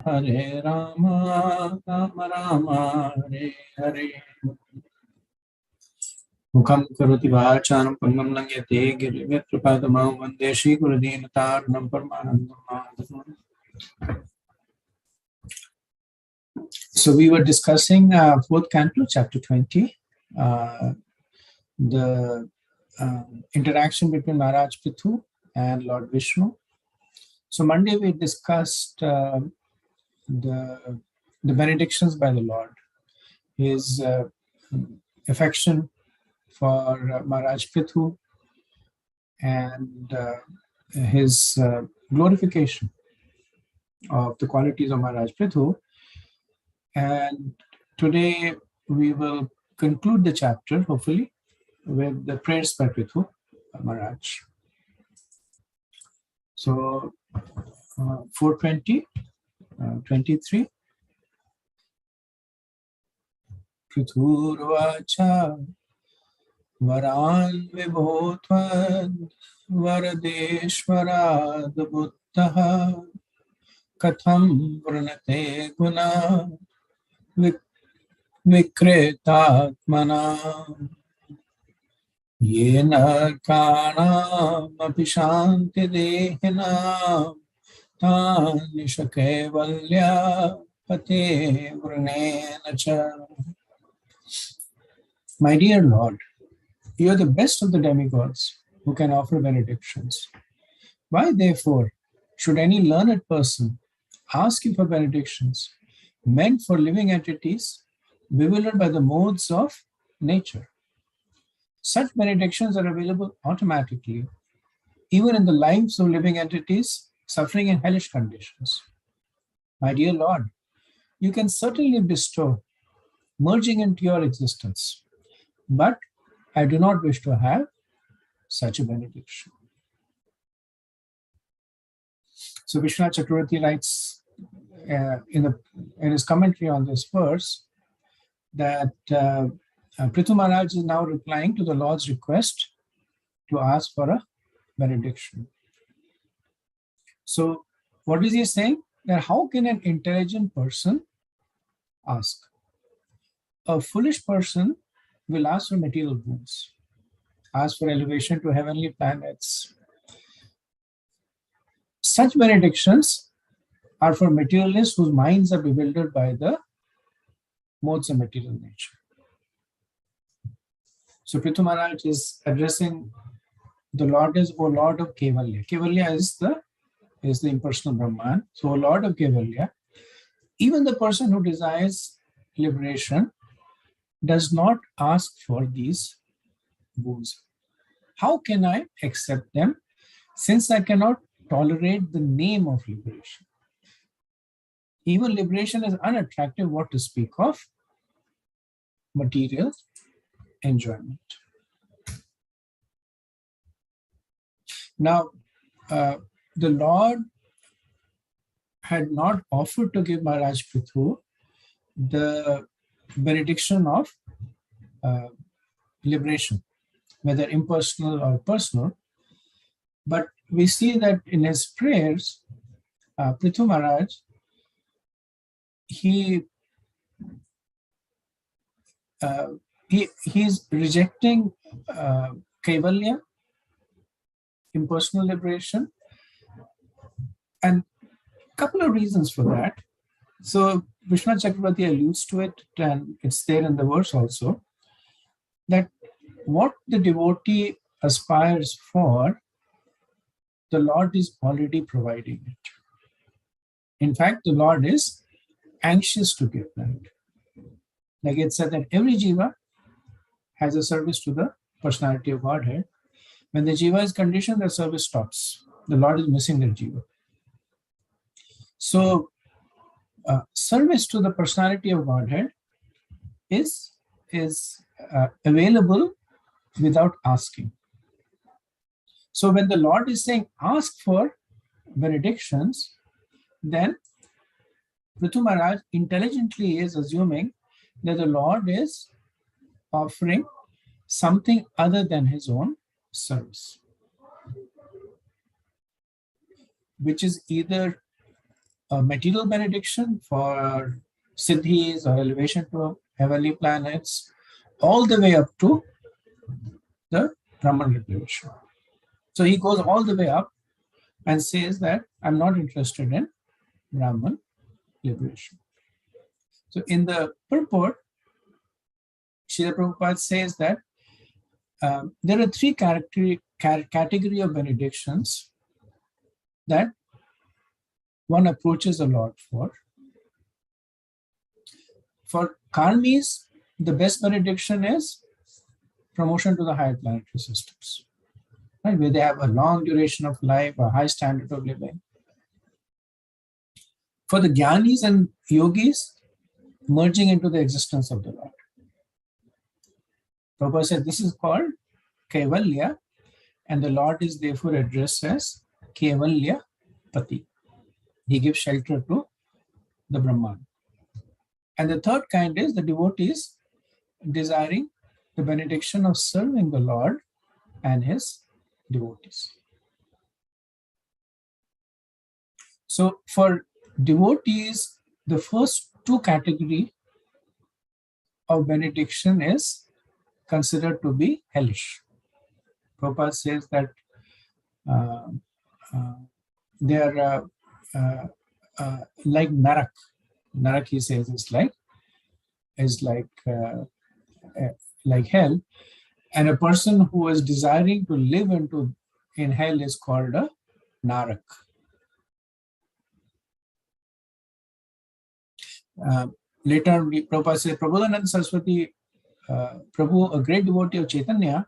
Hare Rama, Rama Rama, Hare Hare. Mukam karoti vācānam pangam langyate girivya kripatamam vande Shri Gurudevatarunam Paramanandam Madhavam. So we were discussing fourth canto, chapter 20, the interaction between Maharaj Prithu and Lord Vishnu. So Monday we discussed the benedictions by the Lord, his affection for Maharaj Prithu, and his glorification of the qualities of Maharaj Prithu. And today we will conclude the chapter, hopefully, with the prayers by Prithu Maharaj. So 420, 23. Prithurvacha Varan Vibhotvad Varadeshwarad Buddhaha Katham Vranate Guna Vikretatmana Yena Kanam Apishanti Dehinam Tanishakevalya Pate Vrunenacha. My dear Lord, you are the best of the demigods who can offer benedictions. Why, therefore, should any learned person ask you for benedictions meant for living entities bewildered by the modes of nature? Such benedictions are available automatically, even in the lives of living entities suffering in hellish conditions. My dear Lord, you can certainly bestow, merging into your existence, but I do not wish to have such a benediction. So Vishwanath Chakravarti writes in his commentary on this verse that Prithu Maharaj is now replying to the Lord's request to ask for a benediction. So what is he saying? That how can an intelligent person ask? A foolish person will ask for material boons, ask for elevation to heavenly planets. Such benedictions are for materialists whose minds are bewildered by the modes of material nature. So Prithu Maharaj is addressing the Lord as O Lord of Kevalya. Kevalya is the impersonal Brahman. So O Lord of Kevalya, even the person who desires liberation does not ask for these boons. How can I accept them since I cannot tolerate the name of liberation? Even liberation is unattractive, what to speak of material enjoyment. Now, the Lord had not offered to give Maharaj Prithu the benediction of liberation, whether impersonal or personal. But we see that in his prayers, Prithu Maharaj, he's rejecting Kaivalya, impersonal liberation, and a couple of reasons for that. So Vishwanath Chakravarti alludes to it, and it's there in the verse also, that what the devotee aspires for, the Lord is already providing it. In fact, the Lord is anxious to give that. Like it said that every jiva has a service to the personality of Godhead. When the jiva is conditioned, the service stops. The Lord is missing the jiva. So, service to the personality of Godhead is available without asking. So when the Lord is saying ask for benedictions, then Prithu Maharaj intelligently is assuming that the Lord is offering something other than his own service, which is either a material benediction for siddhis or elevation to heavenly planets, all the way up to the Brahman liberation. So he goes all the way up and says that I'm not interested in Brahman liberation. So in the purport, Srila Prabhupada says that there are three category of benedictions that one approaches the Lord for. For karmis, the best benediction is promotion to the higher planetary systems, right? Where they have a long duration of life, a high standard of living. For the jnanis and yogis, merging into the existence of the Lord. Prabhupada said this is called Kaivalya, and the Lord is therefore addressed as Kaivalya Pati. He gives shelter to the Brahman. And the third kind is the devotees desiring the benediction of serving the Lord and his devotees. So for devotees, the first two categories of benediction is considered to be hellish. Prabhupada says that they are like narak. Narak, he says, is like hell, and a person who is desiring to live in hell is called a narak. Later, Prabhupada says, Prabodhananda Saraswati, Prabhu, a great devotee of Chaitanya,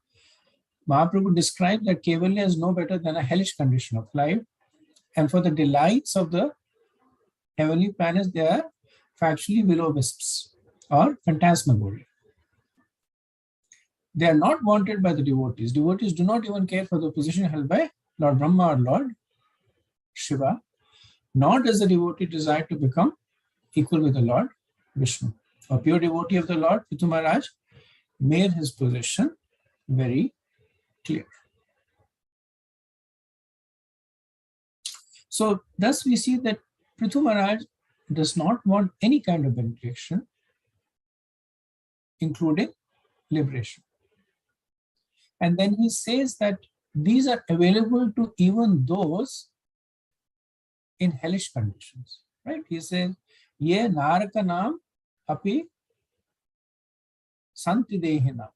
Mahaprabhu described that Kaivalya is no better than a hellish condition of life, and for the delights of the heavenly planets, they are factually will-o-wisps or phantasmagoria. They are not wanted by the devotees. Devotees do not even care for the position held by Lord Brahma or Lord Shiva, nor does the devotee desire to become equal with the Lord Vishnu. A pure devotee of the Lord, Prithu Maharaj, made his position very clear. So thus we see that Prithu Maharaj does not want any kind of benediction, including liberation. And then he says that these are available to even those in hellish conditions, right? He says, Ye narakanam api santi dehinam.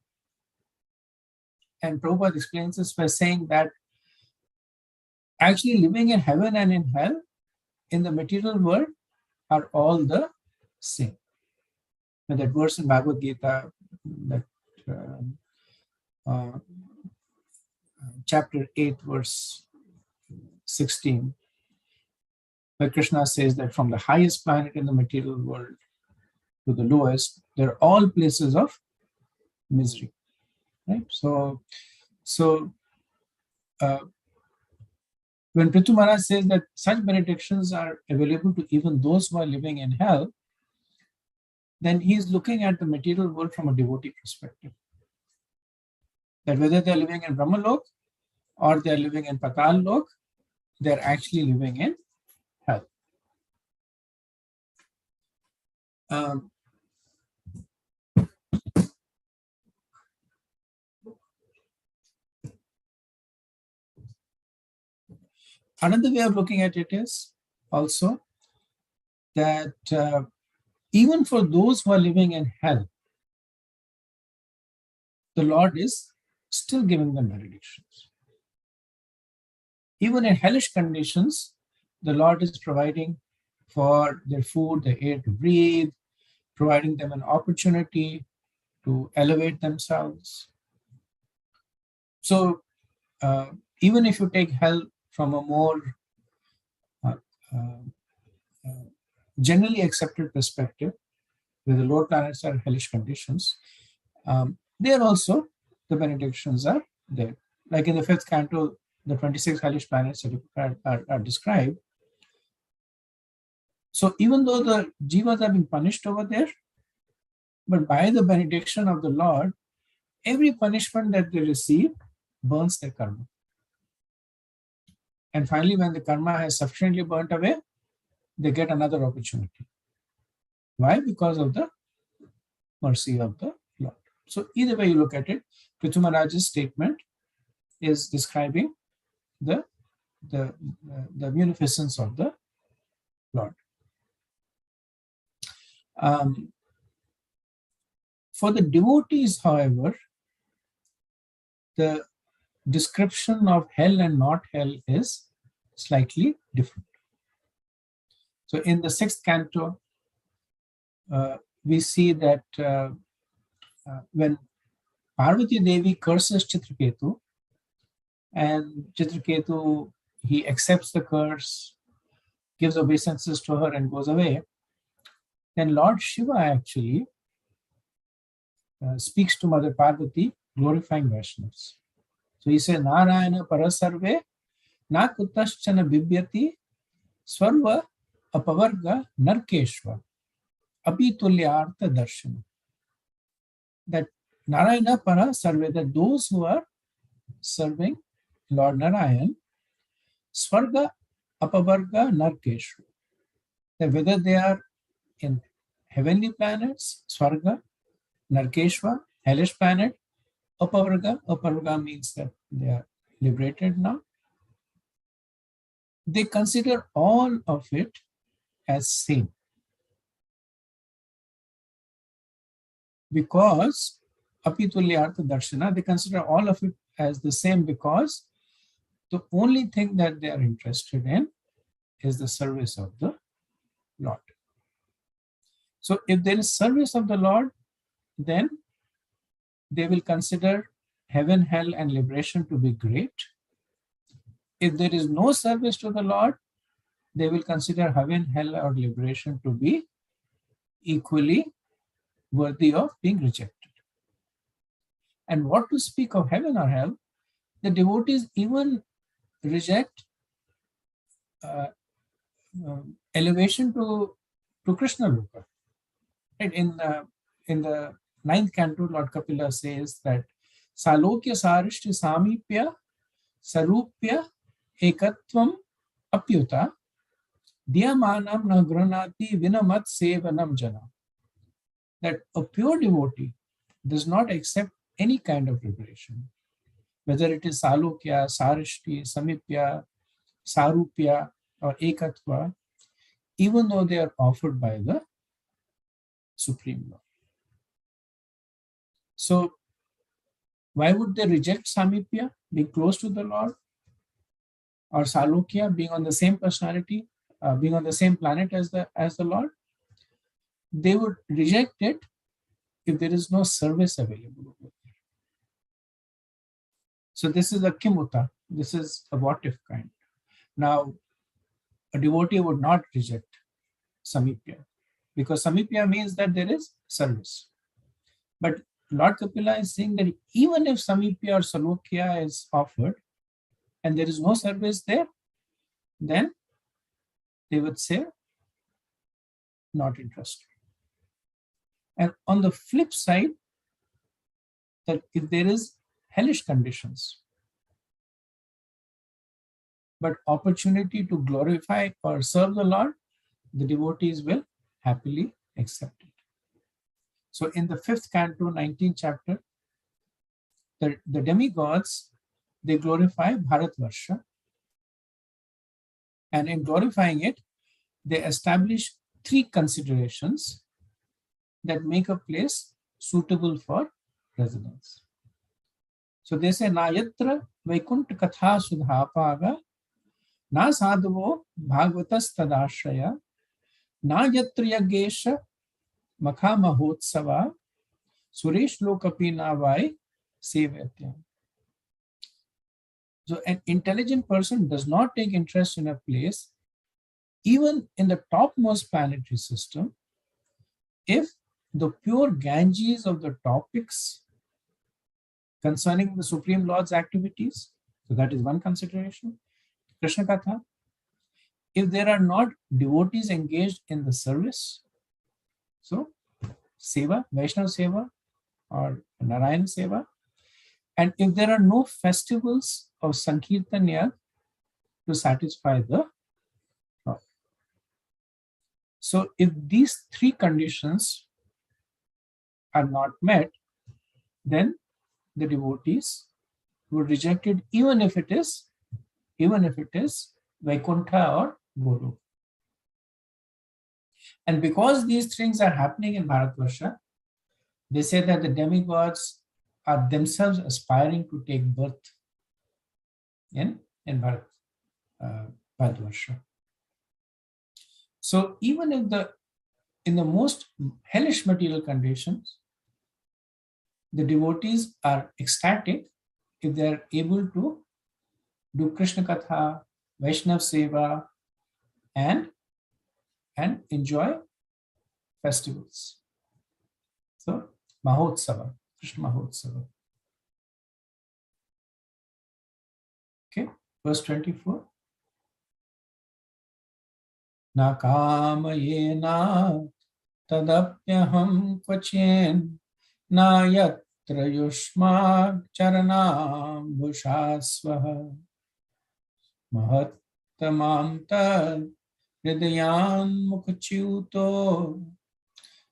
And Prabhupada explains this by saying that actually living in heaven and in hell in the material world are all the same. And that verse in Bhagavad Gita, that chapter 8, verse 16, where Krishna says that from the highest planet in the material world to the lowest, they're all places of misery, right? So when Prithu Maharaj says that such benedictions are available to even those who are living in hell, then he is looking at the material world from a devotee perspective. That whether they're living in Brahmalok or they're living in Patal Lok, they're actually living in hell. Another way of looking at it is also that even for those who are living in hell, the Lord is still giving them benedictions. Even in hellish conditions, the Lord is providing for their food, the air to breathe, providing them an opportunity to elevate themselves. So even if you take hell from a more generally accepted perspective, where the lower planets are hellish conditions, there also the benedictions are there. Like in the 5th canto, the 26 hellish planets are described. So even though the jivas are being punished over there, but by the benediction of the Lord, every punishment that they receive burns their karma. And finally, when the karma has sufficiently burnt away, they get another opportunity. Why? Because of the mercy of the Lord. So either way you look at it, Prithu Maharaj's statement is describing the munificence of the Lord. For the devotees, however, the description of hell and not hell is slightly different. So in the 6th canto, we see that when Parvati Devi curses Chitraketu, and Chitraketu, he accepts the curse, gives obeisances to her and goes away, then Lord Shiva actually speaks to Mother Parvati, glorifying Vaishnavas. So he says, Narayana parasarve na kutaschana bibyati swarva apavarga narkeshva apitulyartha darshana. That Narayana parasarve, that those who are serving Lord Narayan, swarga apavarga narkeshva, that whether they are in heavenly planets, swarga, narkeshva, hellish planet, apavarga means that they are liberated now. They consider all of it as same. Because apitulyartha darshana, they consider all of it as the same because the only thing that they are interested in is the service of the Lord. So if there is service of the Lord, then they will consider heaven, hell, and liberation to be great. If there is no service to the Lord, they will consider heaven, hell, or liberation to be equally worthy of being rejected. And what to speak of heaven or hell, the devotees even reject elevation to Krishna Loka. Right? In the 9th canto, Lord Kapila says that Salokya Sarishti Samipya Sarupya Ekatvam Apyuta Diyamanam Nagranati Vinamat Sevanam Jana. That a pure devotee does not accept any kind of liberation, whether it is Salokya, Sarishti, Samipya, Sarupya, or Ekatva, even though they are offered by the Supreme Lord. So, why would they reject Samipya, being close to the Lord, or Salokya, being on the same personality, being on the same planet as the Lord? They would reject it if there is no service available over there. So this is a kimuta. This is a what if kind. Now, a devotee would not reject Samipya because Samipya means that there is service. But Lord Kapila is saying that even if Samipya or Salokya is offered and there is no service there, then they would say, not interested. And on the flip side, that if there is hellish conditions, but opportunity to glorify or serve the Lord, the devotees will happily accept it. So in the 5th canto, 19th chapter, the demigods, they glorify Bharatvarsha. And in glorifying it, they establish 3 considerations that make a place suitable for residence. So they say, Na yatra Vaikuntha katha sudhapaga, na sadhavo bhagavatas tadashraya, na yatra yagesha makha mahotsava, suresh lokapina vai sevyatya. So an intelligent person does not take interest in a place, even in the topmost planetary system, if the pure Ganges of the topics concerning the Supreme Lord's activities, so that is one consideration, Krishna Katha, if there are not devotees engaged in the service, so Seva, Vaishnava Seva or Narayan Seva, and if there are no festivals of Sankirtan Yag to satisfy the Lord. So if these three conditions are not met, then the devotees would reject it, even if it is Vaikuntha or Guru. And because these things are happening in Bharatvarsha, they say that the demigods are themselves aspiring to take birth in Bharatvarsha. So even if in the most hellish material conditions, the devotees are ecstatic if they are able to do Krishna Katha, Vaishnav Seva, and enjoy festivals. So Mahotsava, Krishna Mahotsava. Okay, verse 24. Na kamayena tadapyaham kvachin na yatra yushma charanam bhushasvaha mahattamam tad hridayan mukhachuto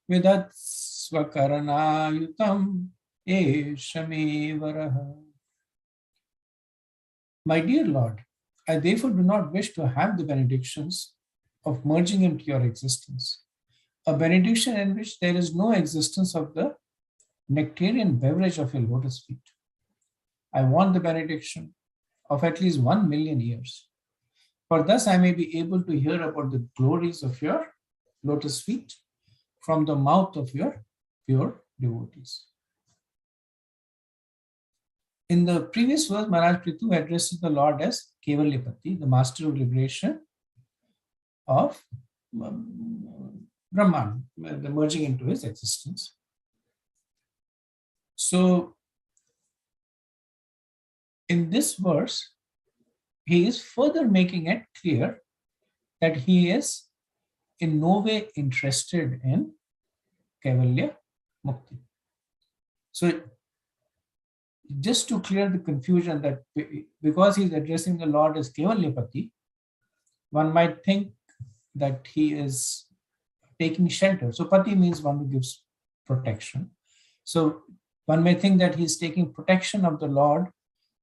vidatsvakarnayutam eshamevaraha. My dear Lord, I therefore do not wish to have the benedictions of merging into your existence, a benediction in which there is no existence of the nectarian beverage of your lotus feet. I want the benediction of at least 1,000,000 years, for thus I may be able to hear about the glories of your lotus feet from the mouth of your pure devotees. In the previous verse, Maharaj Prithu addresses the Lord as Kevalyapati, the master of liberation of Brahman, the merging into his existence. So, in this verse, he is further making it clear that he is in no way interested in Kevalya Mukti. So, just to clear the confusion that because he's addressing the Lord as Kevalyapati, one might think that he is taking shelter. So Pati means one who gives protection. So one may think that he's taking protection of the Lord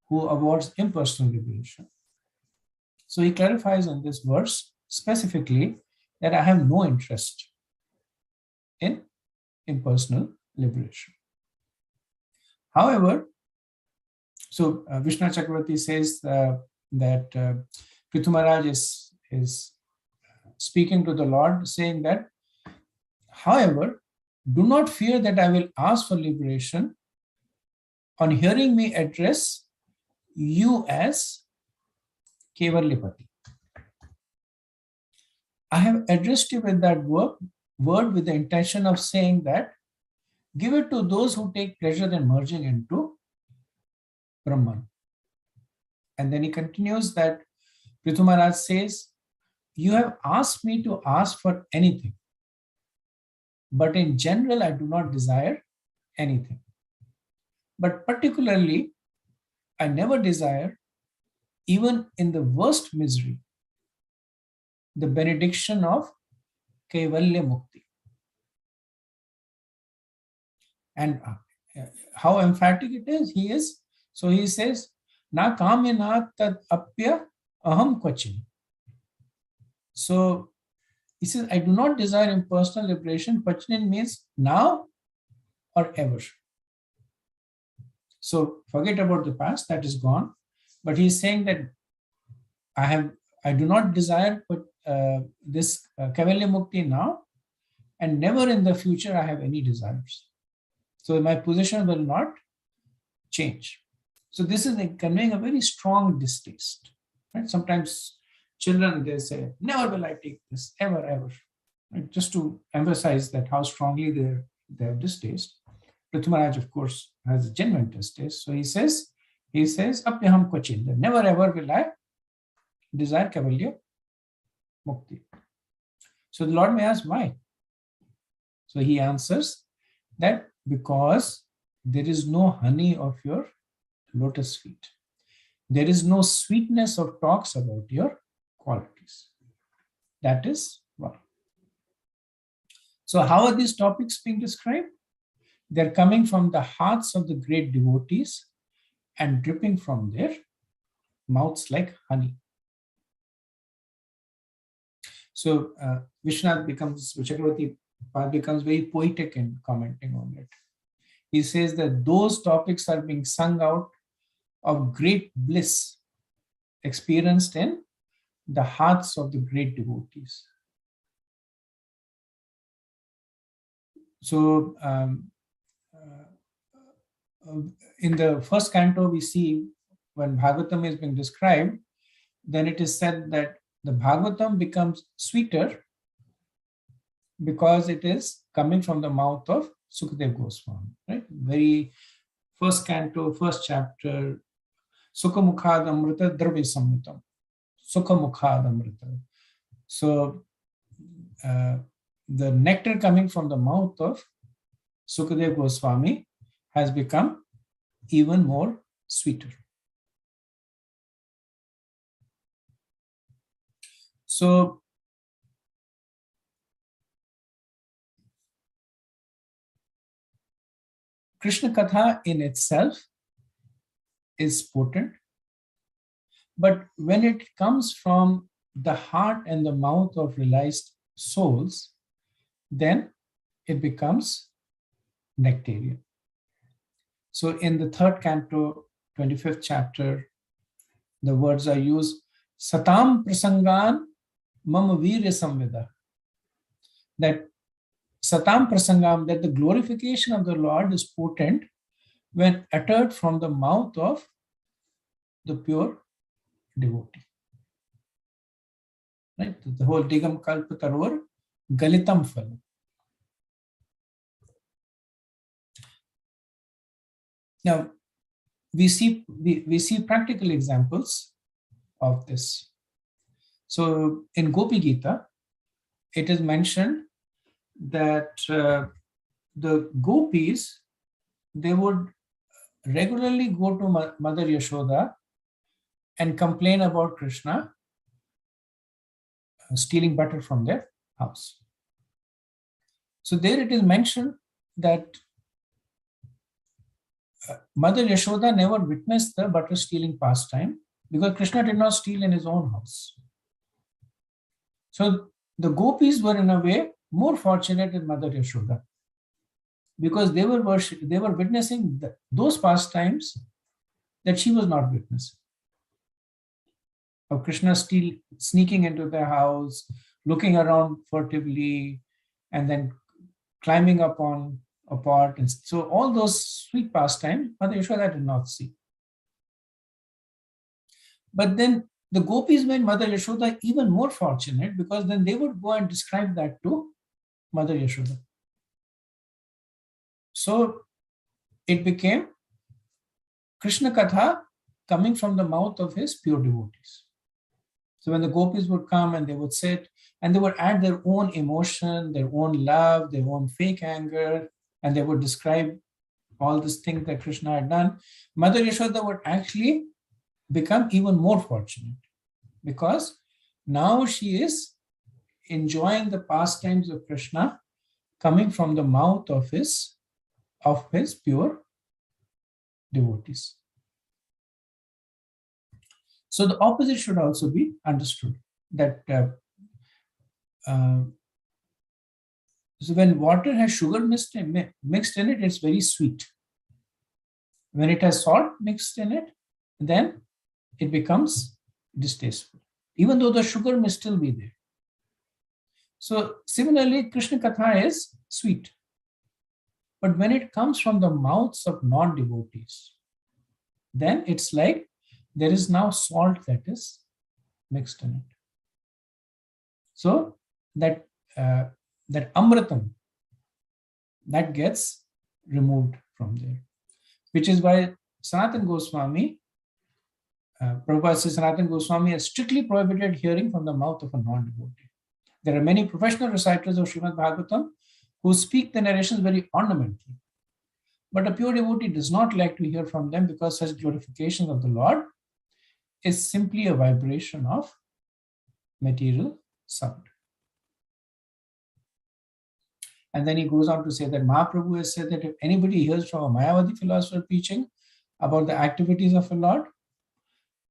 who awards impersonal liberation. So he clarifies in this verse specifically that I have no interest in impersonal liberation. However, so Vishnu Chakravarti says that Prithu Maharaj is speaking to the Lord, saying that, however, do not fear that I will ask for liberation on hearing me address you as Kevalyapati. I have addressed you with that word with the intention of saying that give it to those who take pleasure in merging into Brahman. And then he continues that Prithu Maharaj says, you have asked me to ask for anything, but in general, I do not desire anything. But particularly, I never desire, even in the worst misery, the benediction of Kaivalya Mukti. And how emphatic it is, he is. So he says, Na kamena tad apya aham kvachin. So he says, I do not desire impersonal liberation. Kvachin means now or ever. So forget about the past, that is gone. But he's saying that I do not desire this Kaivalya Mukti now, and never in the future I have any desires. So my position will not change. So this is conveying a very strong distaste. Right? Sometimes children, they say, never will I take this, ever, ever. Right? Just to emphasize that how strongly they have distaste. Prithu Maharaj, of course, has a genuine distaste. So he says, Apyaham kvachin, that never ever will I desire Kaivalya Mukti. So the Lord may ask, why? So he answers that because there is no honey of your lotus feet. There is no sweetness of talks about your qualities. That is why. So how are these topics being described? They're coming from the hearts of the great devotees and dripping from their mouths like honey. So Chakravarti becomes very poetic in commenting on it. He says that those topics are being sung out of great bliss experienced in the hearts of the great devotees. So in the first canto, we see when Bhagavatam is being described, then it is said that the Bhagavatam becomes sweeter because it is coming from the mouth of Sukadeva Goswami, right? Very first canto, first chapter, Sukha Mukhad Amrita Dravya Samhitam. Sukha Mukhad Amrita. So the nectar coming from the mouth of Sukadeva Goswami has become even more sweeter. So Krishna Katha in itself is potent, but when it comes from the heart and the mouth of realized souls, then it becomes nectarian. So in the third canto, 25th chapter, the words are used, Satam Prasangan Mama Virya Samvida. That Satam Prasangam, that the glorification of the Lord is potent when uttered from the mouth of the pure devotee. Right? The whole Digam Kalpa Taror, Galitam Phala. Now, we see practical examples of this. So in Gopi Gita, it is mentioned that the gopis, they would regularly go to Mother Yashoda and complain about Krishna stealing butter from their house. So there it is mentioned that Mother Yashoda never witnessed the butter stealing pastime because Krishna did not steal in his own house. So the gopis were in a way more fortunate with Mother Yashoda because they were witnessing those pastimes that she was not witnessing. Of Krishna sneaking into their house, looking around furtively, and then climbing up on a pot. And so all those sweet pastimes, Mother Yashoda did not see. But then the gopis made Mother Yashoda even more fortunate because then they would go and describe that to Mother Yashoda. So it became Krishna Katha coming from the mouth of his pure devotees. So when the gopis would come and they would sit and they would add their own emotion, their own love, their own fake anger, and they would describe all these things that Krishna had done, Mother Yashoda would actually become even more fortunate because now she is enjoying the pastimes of Krishna coming from the mouth of his pure devotees. So the opposite should also be understood, that so when water has sugar mixed in it, it's very sweet. When it has salt mixed in it, then it becomes distasteful, even though the sugar may still be there. So similarly, Krishna Katha is sweet. But when it comes from the mouths of non-devotees, then it's like there is now salt that is mixed in it. So that amritam, that gets removed from there, which is why Sanatana Goswami, Prabhupada says Sanatana Goswami has strictly prohibited hearing from the mouth of a non-devotee. There are many professional reciters of Srimad Bhagavatam who speak the narrations very ornamentally. But a pure devotee does not like to hear from them because such glorification of the Lord is simply a vibration of material sound. And then he goes on to say that Mahaprabhu has said that if anybody hears from a Mayavadi philosopher preaching about the activities of a Lord,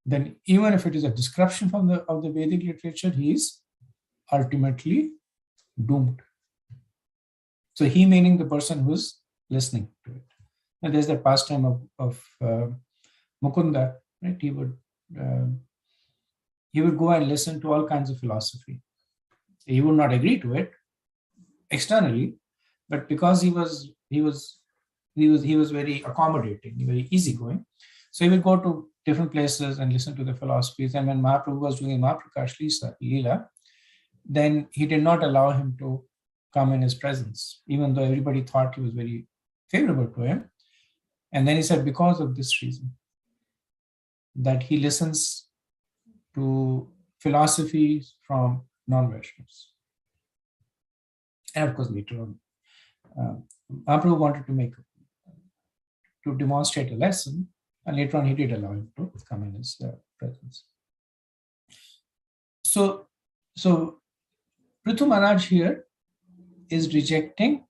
then even if it is a description from of the Vedic literature, he is ultimately doomed. So he meaning the person who is listening to it. And there's that pastime of Mukunda, right? He would go and listen to all kinds of philosophy. He would not agree to it externally, but because he was very accommodating, very easygoing. So he would go to different places and listen to the philosophies. And when Mahaprabhu was doing Mahaprakash Leela, then he did not allow him to come in his presence, even though everybody thought he was very favorable to him. And then he said, because of this reason, that he listens to philosophies from non-Vaishnavas. And of course, later on, Mahaprabhu wanted to demonstrate a lesson, and later on he did allow him to come in his presence. So Prithu Maharaj here is rejecting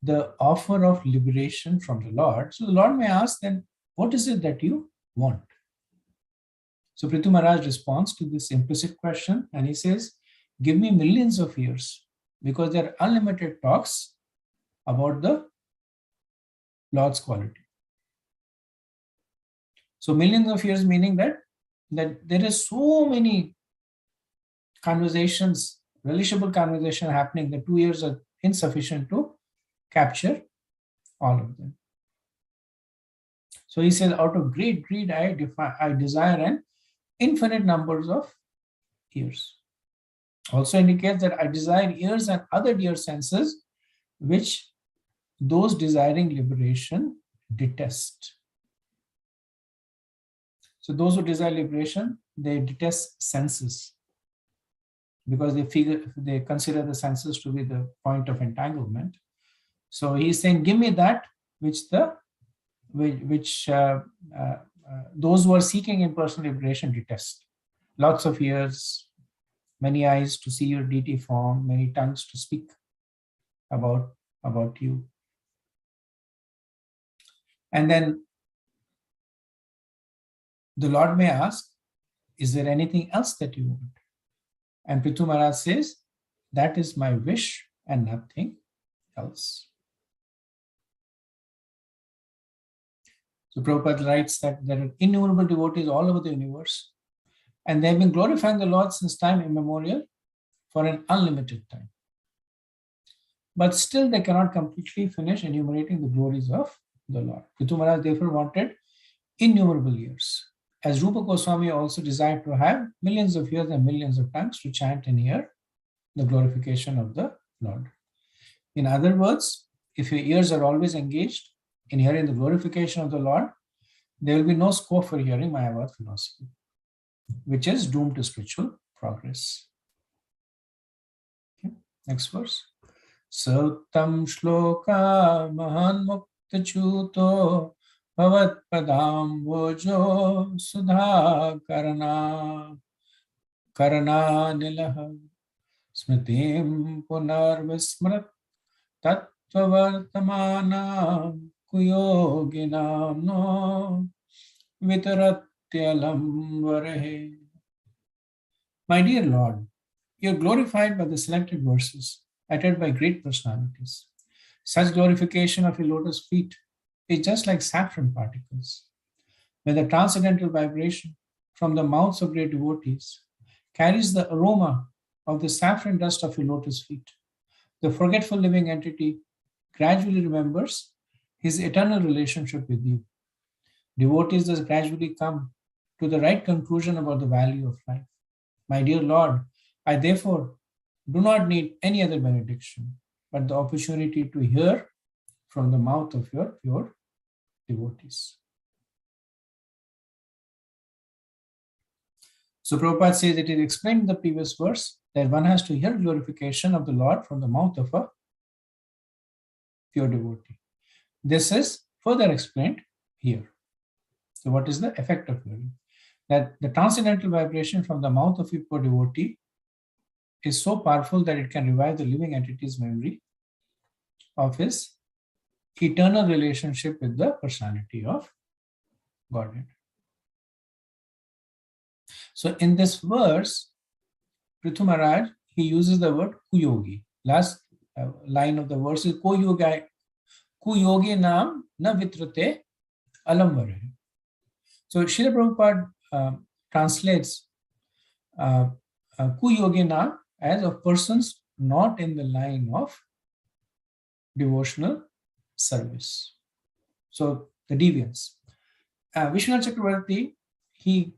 the offer of liberation from the Lord. So the Lord may ask, then, what is it that you want? So Prithu Maharaj responds to this implicit question, and he says, give me millions of years, because there are unlimited talks about the Lord's quality. So millions of years meaning that there is so many conversations, relishable conversation happening, that 2 years are insufficient to capture all of them. So he says, out of great greed, I desire an infinite numbers of years. Also indicates that I desire ears and other dear senses, which those desiring liberation detest. So those who desire liberation, they detest senses, because they consider the senses to be the point of entanglement. So he's saying, give me that which those who are seeking impersonal liberation detest. Lots of ears, many eyes to see your deity form, many tongues to speak about you. And then the Lord may ask, is there anything else that you want? And Prithu Maharaj says, that is my wish and nothing else. So Prabhupada writes that there are innumerable devotees all over the universe, and they have been glorifying the Lord since time immemorial for an unlimited time. But still they cannot completely finish enumerating the glories of the Lord. Prithu Maharaj therefore wanted innumerable years, as Rupa Goswami also desired to have millions of years and millions of tongues to chant and hear the glorification of the Lord. In other words, if your ears are always engaged in hearing the glorification of the Lord, there will be no scope for hearing Mayavad philosophy, which is doomed to spiritual progress. Okay. Next verse. Sautam shloka mahan mukta chuto bhavat padam vojo sudha karana nilaha smritim punar vismrat tattvavartamana kuyoginam no vitaratyalam varehe. My dear Lord, you are glorified by the selected verses uttered by great personalities. Such glorification of your lotus feet is just like saffron particles. When the transcendental vibration from the mouths of great devotees carries the aroma of the saffron dust of your lotus feet, the forgetful living entity gradually remembers his eternal relationship with you. Devotees thus gradually come to the right conclusion about the value of life. My dear Lord, I therefore do not need any other benediction, but the opportunity to hear from the mouth of your pure devotees. So Prabhupada says it is explained in the previous verse that one has to hear glorification of the Lord from the mouth of a pure devotee. This is further explained here. So what is the effect of hearing? That the transcendental vibration from the mouth of a pure devotee is so powerful that it can revive the living entity's memory of his eternal relationship with the personality of Godhead. So in this verse, Prithu Maharaj, he uses the word kuyogi. Last line of the verse is kuyogi nam na vitrate alamvare. So Srila Prabhupada translates kuyogi nam as of persons not in the line of devotional service. So the deviants. Vishwanath Chakravarti, he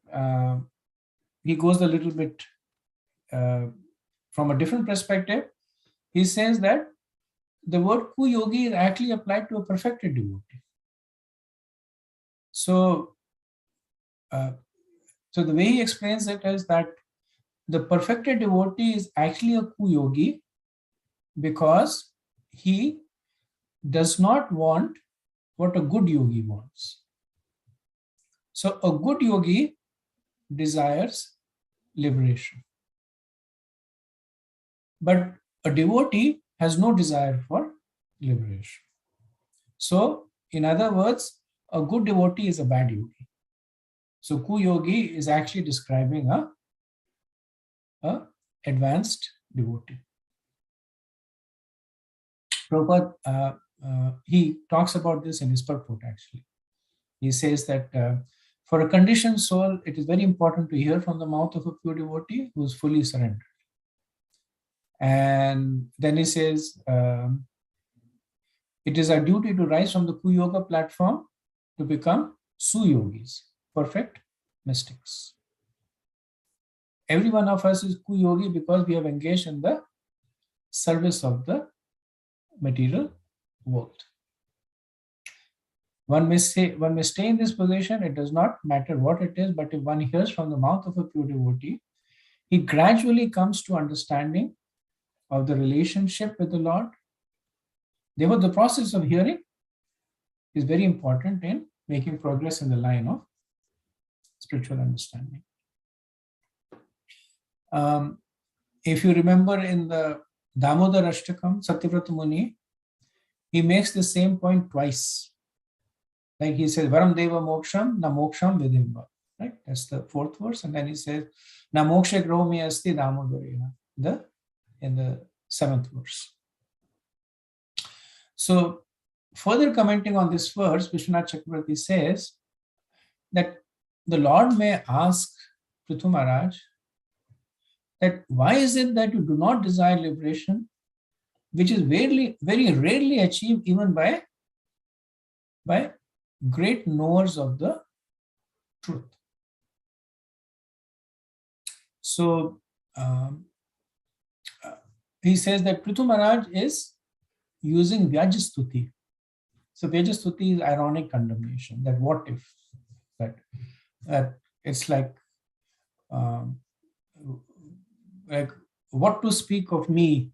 goes a little bit from a different perspective. He says that the word kuyogi is actually applied to a perfected devotee. So, so the way he explains it is that the perfected devotee is actually a kuyogi because he does not want what a good yogi wants. So a good yogi desires liberation. But a devotee has no desire for liberation. So, in other words, a good devotee is a bad yogi. So, kuyogi is actually describing a advanced devotee. Prabhupada, he talks about this in his purport actually. He says that for a conditioned soul, it is very important to hear from the mouth of a pure devotee who is fully surrendered. And then he says, it is our duty to rise from the Kuyoga platform to become Suyogis, perfect mystics. Every one of us is Kuyogi because we have engaged in the service of the material world. One may stay in this position, it does not matter what it is, but if one hears from the mouth of a pure devotee, he gradually comes to understanding of the relationship with the Lord. Therefore, the process of hearing is very important in making progress in the line of spiritual understanding. If you remember in the Damodar Ashtakam, Satyavrata Muni, he makes the same point twice. Like he says, Varam Deva Moksham, Na Moksham Vidimba. Right? That's the fourth verse. And then he says, Na Moksha Gromi Asti Damodarina. In the seventh verse. So, further commenting on this verse, Vishwanath Chakravarti says that the Lord may ask Prithu Maharaj that why is it that you do not desire liberation, which is very rarely achieved even by great knowers of the truth. So, he says that Prithu Maharaj is using Vyajastuti. So Vyajastuti is ironic condemnation, that what if, that it's like what to speak of me,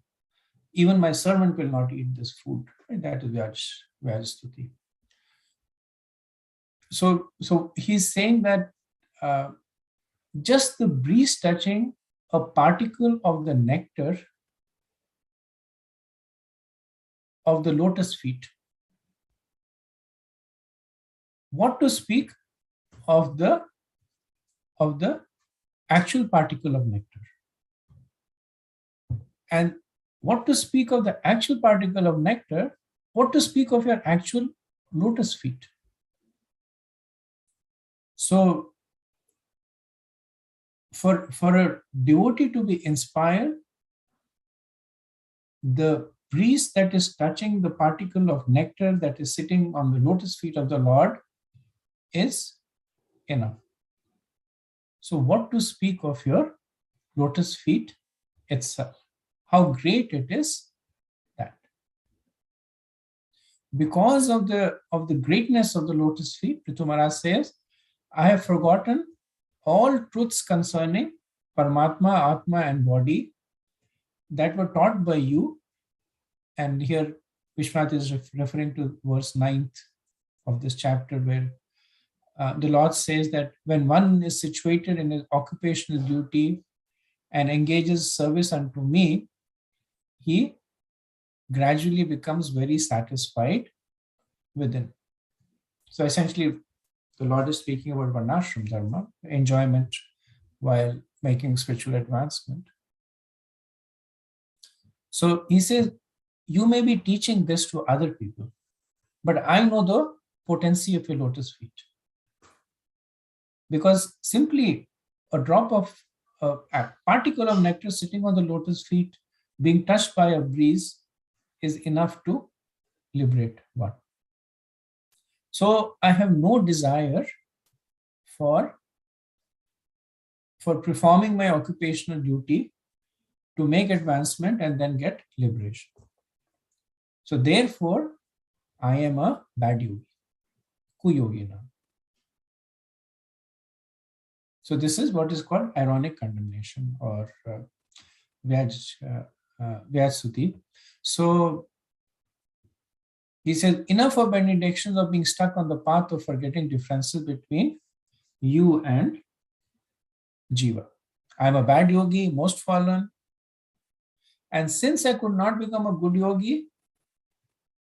even my servant will not eat this food. Right? That is Vyajastuti. So he's saying that just the breeze touching a particle of the nectar of the lotus feet. What to speak of the actual particle of nectar? And what to speak of the actual particle of nectar? What to speak of your actual lotus feet? So, for a devotee to be inspired, the breeze that is touching the particle of nectar that is sitting on the lotus feet of the Lord is enough. So what to speak of your lotus feet itself? How great it is that. Because of the greatness of the lotus feet, Prithu Maharaj says, I have forgotten all truths concerning Paramatma, Atma and body that were taught by you. And here Vishwanath is referring to verse 9th of this chapter, where the Lord says that when one is situated in his occupational duty and engages service unto me, he gradually becomes very satisfied within. So essentially, the Lord is speaking about Varnashram Dharma, enjoyment while making spiritual advancement. So he says, you may be teaching this to other people, but I know the potency of your lotus feet. Because simply a drop of a particle of nectar sitting on the lotus feet, being touched by a breeze, is enough to liberate one. So I have no desire for performing my occupational duty to make advancement and then get liberation. So therefore, I am a bad yogi, kuyogina. So this is what is called ironic condemnation or Vyajsuti. So he says, enough of benedictions of being stuck on the path of forgetting differences between you and Jiva. I am a bad yogi, most fallen. And since I could not become a good yogi,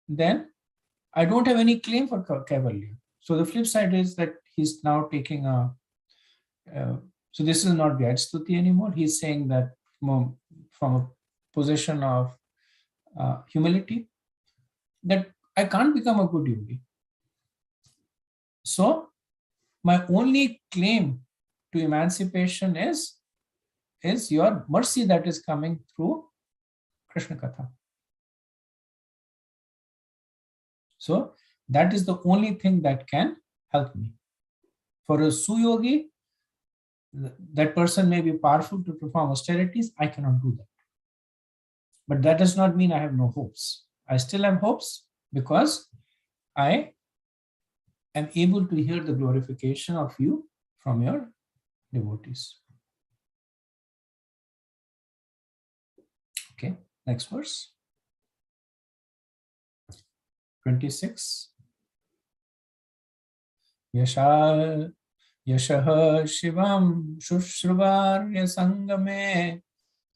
then I don't have any claim for Kaivalya. So the flip side is that he's now taking a, so this is not Vyajstuti anymore. He's saying that from a position of humility, that I can't become a good yogi. So my only claim to emancipation is your mercy that is coming through Krishna Katha. So that is the only thing that can help me. For a Suyogi, that person may be powerful to perform austerities. I cannot do that. But that does not mean I have no hopes. I still have hopes because I am able to hear the glorification of you from your devotees. Okay, next verse. 26. Yashah Shivam Shushruvarya Sangame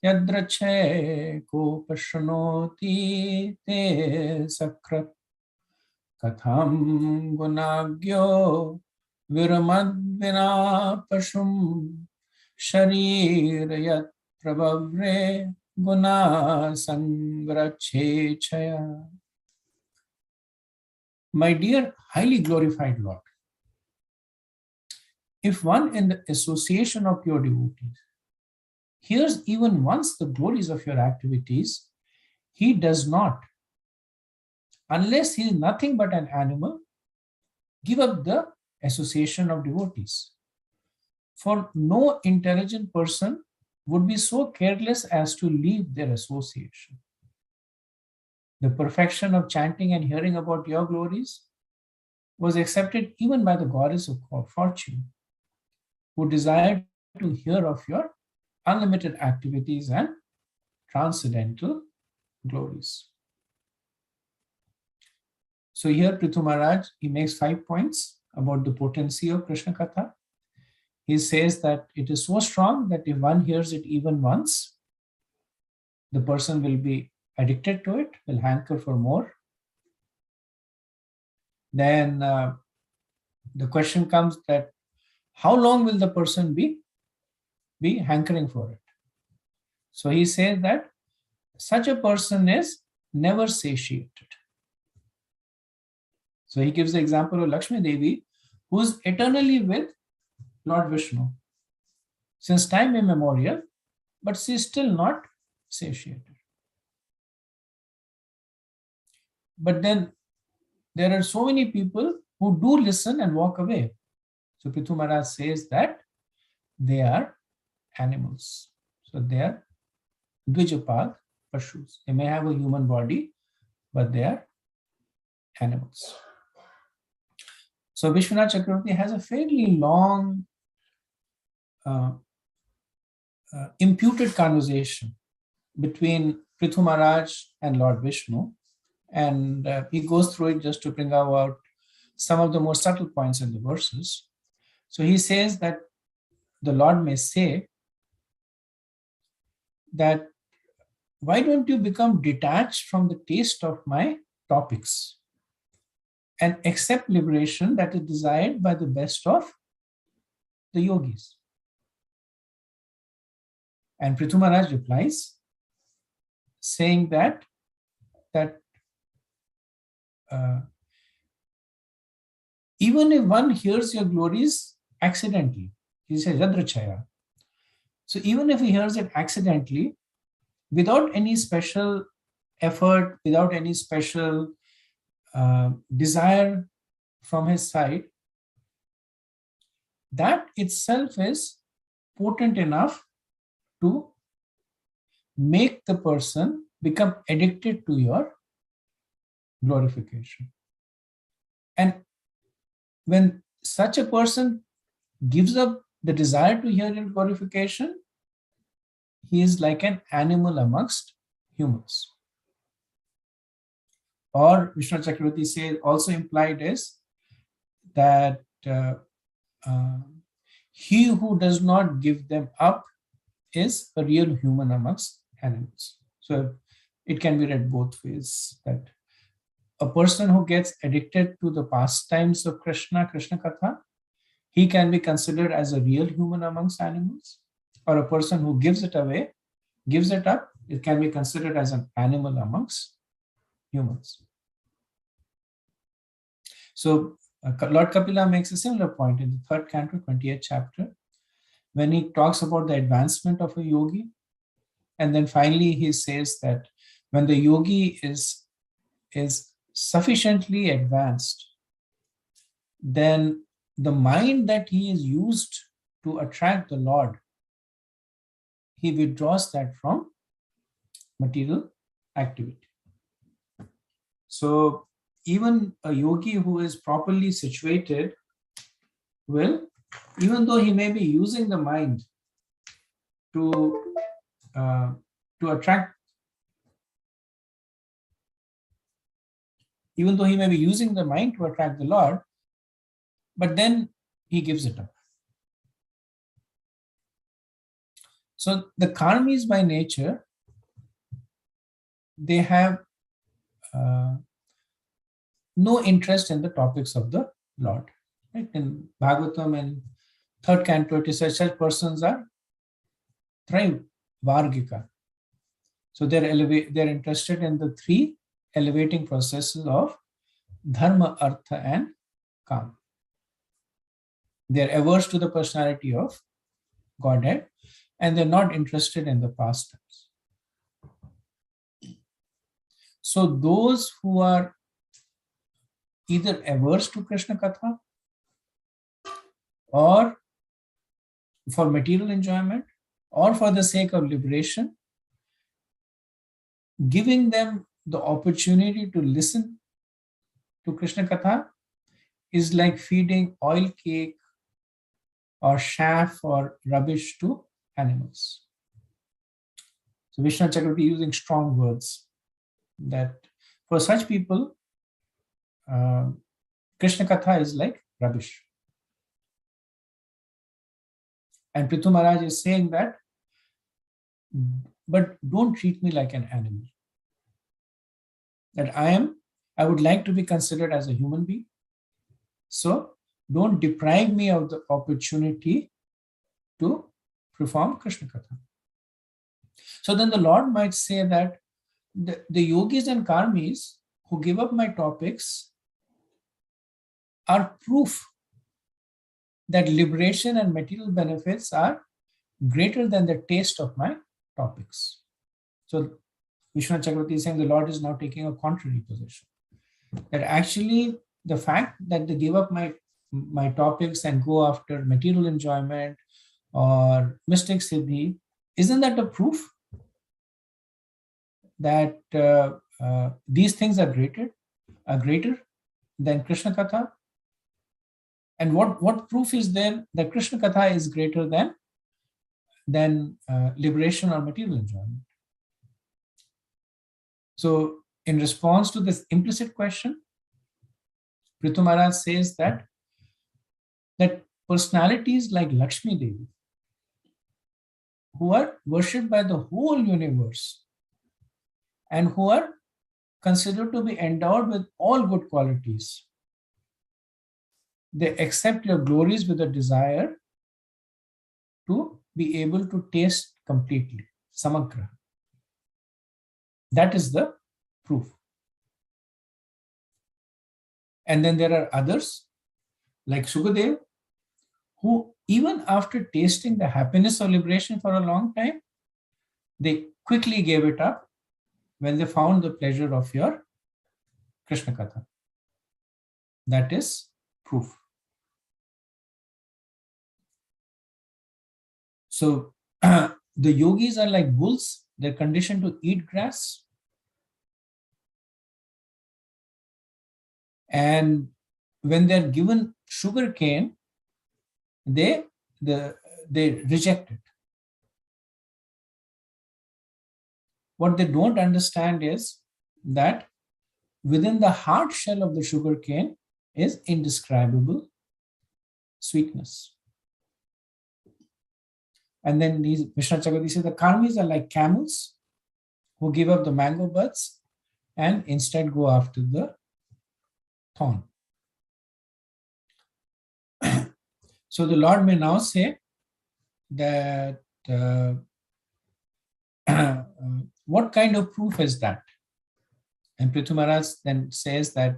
Yadrache Kopashanoti Te Sakrat Katham Gunagyo Viramadvina Pashum Sharirayat Prabhavre Guna Sangrache Chaya. My dear highly glorified Lord, if one in the association of your devotees hears even once the glories of your activities, he does not, unless he is nothing but an animal, give up the association of devotees. For no intelligent person would be so careless as to leave their association. The perfection of chanting and hearing about your glories was accepted even by the goddess of fortune, who desired to hear of your unlimited activities and transcendental glories. So here Prithu Maharaj, he makes 5 points about the potency of Krishna Katha. He says that it is so strong that if one hears it even once, the person will be addicted to it, will hanker for more. Then the question comes that how long will the person be hankering for it? So he says that such a person is never satiated. So he gives the example of Lakshmi Devi, who is eternally with Lord Vishnu since time immemorial, but she is still not satiated. But then there are so many people who do listen and walk away. So Prithu Maharaj says that they are animals. So they are Dvijapad Pashus. They may have a human body, but they are animals. So Vishwanath Chakravarti has a fairly long imputed conversation between Prithu Maharaj and Lord Vishnu. And he goes through it just to bring out some of the more subtle points in the verses. So he says that the Lord may say that why don't you become detached from the taste of my topics and accept liberation that is desired by the best of the yogis? And Prithu Maharaj replies, saying that uh, even if one hears your glories accidentally, he says Yadrachaya. So even if he hears it accidentally, without any special effort, without any special desire from his side, that itself is potent enough to make the person become addicted to your glorification. And when such a person gives up the desire to hear your glorification, he is like an animal amongst humans. Or Vishnu Chakravarti says, also implied is that he who does not give them up is a real human amongst animals. So it can be read both ways, that a person who gets addicted to the pastimes of Krishna Katha, he can be considered as a real human amongst animals. Or a person who gives it away, gives it up, it can be considered as an animal amongst humans. So Lord Kapila makes a similar point in the 3rd canto, 20th chapter, when he talks about the advancement of a yogi. And then finally he says that when the yogi is sufficiently advanced, then the mind that he is used to attract the Lord, he withdraws that from material activity. So even a yogi who is properly situated will, even though he may be using the mind to attract, even though he may be using the mind to attract the Lord, but then he gives it up. So the karmis by nature, they have no interest in the topics of the Lord. Right? In Bhagavatam and 3rd canto, it is such persons are Vargika. So they're interested in the 3 elevating processes of Dharma, Artha and Kama. They're averse to the personality of Godhead, and they're not interested in the pastimes. So those who are either averse to Krishna Katha or for material enjoyment or for the sake of liberation, giving them the opportunity to listen to Krishna Katha is like feeding oil cake or chaff or rubbish to animals. So Vishnu Chakravarti using strong words that for such people, Krishna Katha is like rubbish. And Prithu Maharaj is saying that, but don't treat me like an animal. That I would like to be considered as a human being. So don't deprive me of the opportunity to perform Krishna Katha. So then the Lord might say that the yogis and karmis who give up my topics are proof that liberation and material benefits are greater than the taste of my topics. So Vishnu Chakravarti is saying the Lord is now taking a contrary position. That actually the fact that they give up my topics and go after material enjoyment or mystic siddhi, isn't that a proof that these things are greater than Krishna Katha? And what proof is there that Krishna Katha is greater than liberation or material enjoyment? So in response to this implicit question, Prithu Maharaj says that personalities like Lakshmi Devi, who are worshipped by the whole universe, and who are considered to be endowed with all good qualities. They accept your glories with a desire to be able to taste completely, samagra. That is the proof. And then there are others like Sukadev, who even after tasting the happiness of liberation for a long time, they quickly gave it up when they found the pleasure of your Krishna Katha. That is proof. So the yogis are like bulls. They're conditioned to eat grass. And when they're given sugar cane, they reject it. What they don't understand is that within the hard shell of the sugar cane is indescribable sweetness. And then Vishnu Chakravarti says the karmis are like camels who give up the mango buds and instead go after the thorn. So the Lord may now say that what kind of proof is that? And Prithu Maharaj then says that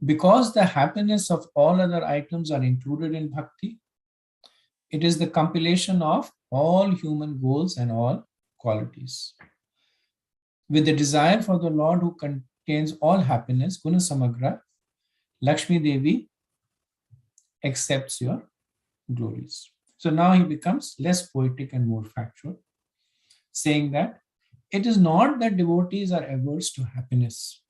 because the happiness of all other items are included in bhakti, it is the compilation of all human goals and all qualities. With the desire for the Lord who contains all happiness, Guna Samagra, Lakshmi Devi accepts your glories. So now he becomes less poetic and more factual, saying that it is not that devotees are averse to happiness.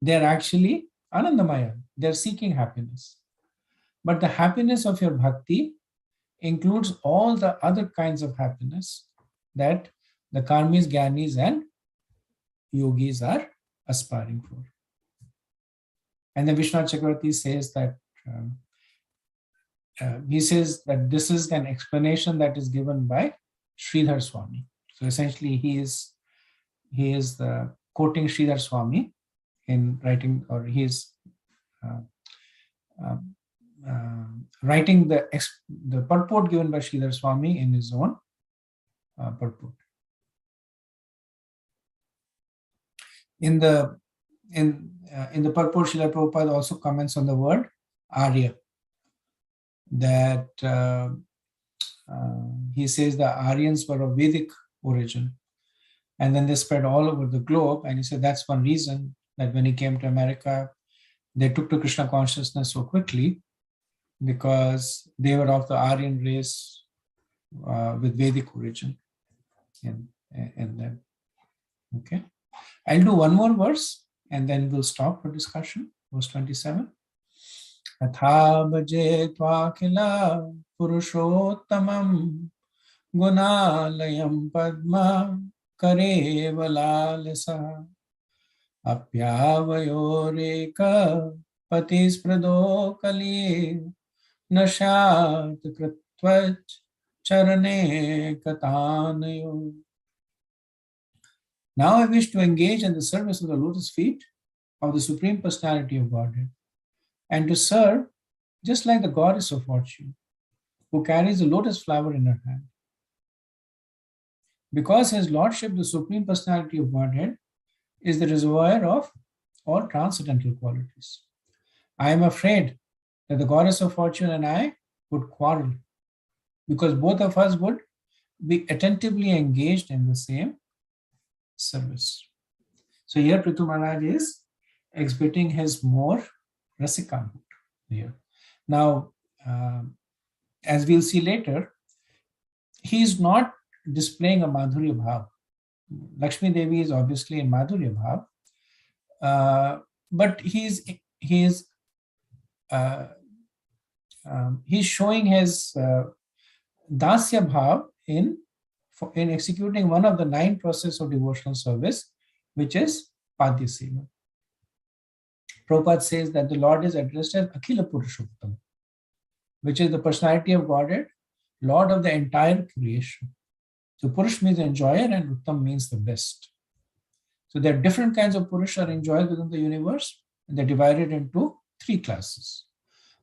They are actually Anandamaya. They are seeking happiness. But the happiness of your bhakti includes all the other kinds of happiness that the karmis, gyanis, and yogis are aspiring for. And then Vishnu Chakravarti says that he says that this is an explanation that is given by Sridhar Swami. So essentially, he is quoting Sridhar Swami in writing, or he is writing the purport given by Sridhar Swami in his own purport. In the purport, Srila Prabhupada also comments on the word Arya, that he says the Aryans were of Vedic origin, and then they spread all over the globe. And he said that's one reason that when he came to America, they took to Krishna consciousness so quickly, because they were of the Aryan race with Vedic origin in them. Okay, I'll do one more verse and then we'll stop for discussion. Verse 27. Atha bhaje tvakila purushottamam gunalayam padma karevalalasa apyavayoreka patispradho kali nashat kritvat charane katanayo. Now I wish to engage in the service of the lotus feet of the Supreme Personality of Godhead, and to serve just like the goddess of fortune, who carries the lotus flower in her hand. Because His Lordship, the Supreme Personality of Godhead, is the reservoir of all transcendental qualities. I am afraid that the goddess of fortune and I would quarrel, because both of us would be attentively engaged in the same service. So here Prithu Maharaj is exhibiting his more rasika mood here. Now, as we'll see later, he is not displaying a Madhurya Bhav. Lakshmi Devi is obviously in Madhurya Bhav, but he's showing his Dasya Bhav in executing one of the 9 processes of devotional service, which is Padya Seva. Prabhupada says that the Lord is addressed as Akhila Purushottam, which is the personality of Godhead, Lord of the entire creation. So Purush means enjoyer and Uttam means the best. So there are different kinds of Purush are enjoyed within the universe, and they're divided into three classes.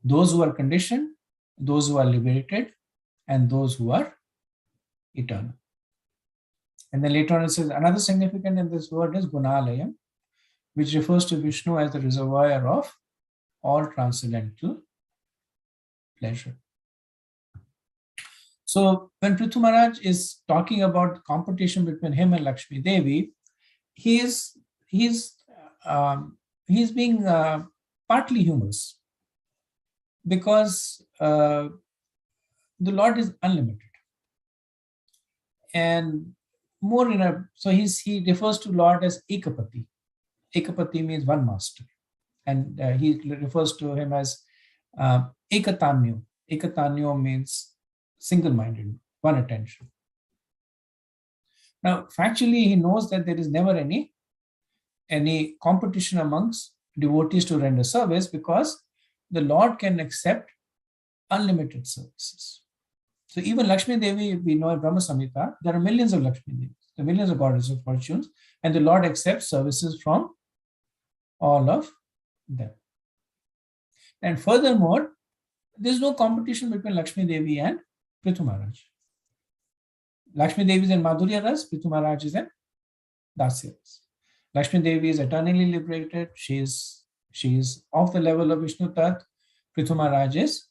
Those who are conditioned, those who are liberated, and those who are eternal. And then later on it says another significant in this word is Gunalayam, which refers to Vishnu as the reservoir of all transcendental pleasure. So when Prithu Maharaj is talking about competition between him and Lakshmi Devi, he's being partly humorous, because the Lord is unlimited, and more in a he refers to Lord as Ekapati. Ekapati means one master, and he refers to him as Ekatanyo. Ekatanyo means single-minded, one attention. Now, factually, he knows that there is never any competition amongst devotees to render service, because the Lord can accept unlimited services. So even Lakshmi Devi, we know in Brahma Samhita, there are millions of Lakshmi Devis, the millions of goddesses of fortunes, and the Lord accepts services from all of them. And furthermore, there is no competition between Lakshmi Devi and Prithu Maharaj. Lakshmi Devi is in Madhurya Ras, Prithu Maharaj is in Dasya Ras. Lakshmi Devi is eternally liberated. She is of the level of Vishnu Tat. Prithu Maharaj is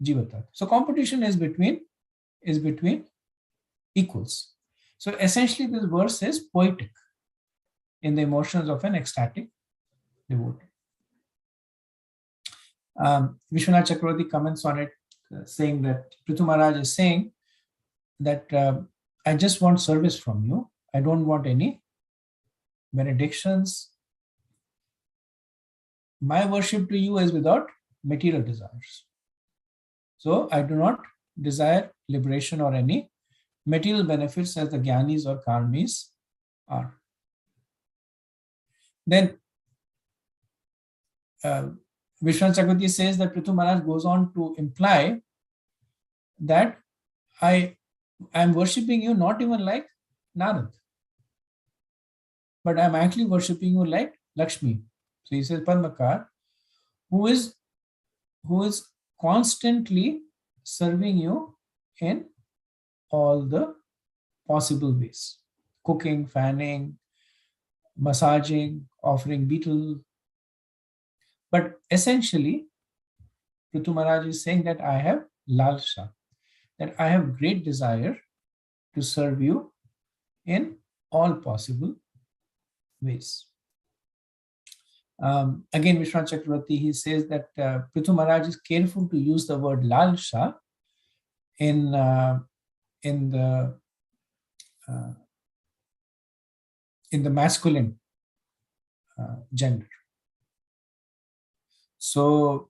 Jiva Tat. So competition is between equals. So essentially this verse is poetic in the emotions of an ecstatic devotee. Vishwanath Chakravarti comments on it, saying that Prithu Maharaj is saying that I just want service from you. I don't want any benedictions. My worship to you is without material desires. So I do not desire liberation or any material benefits as the Gyanis or Karmis are. Then Vishwanath Chakravarti says that Prithu Maharaj goes on to imply that I am worshipping you not even like Narad, but I am actually worshipping you like Lakshmi. So he says Padmakar, who is constantly serving you in all the possible ways: cooking, fanning, massaging, offering betel. But essentially, Prithu Maharaj is saying that I have lalsha, that I have great desire to serve you in all possible ways. Again, Vishwanath Chakravarti, he says that Prithu Maharaj is careful to use the word lalsha in the masculine gender. So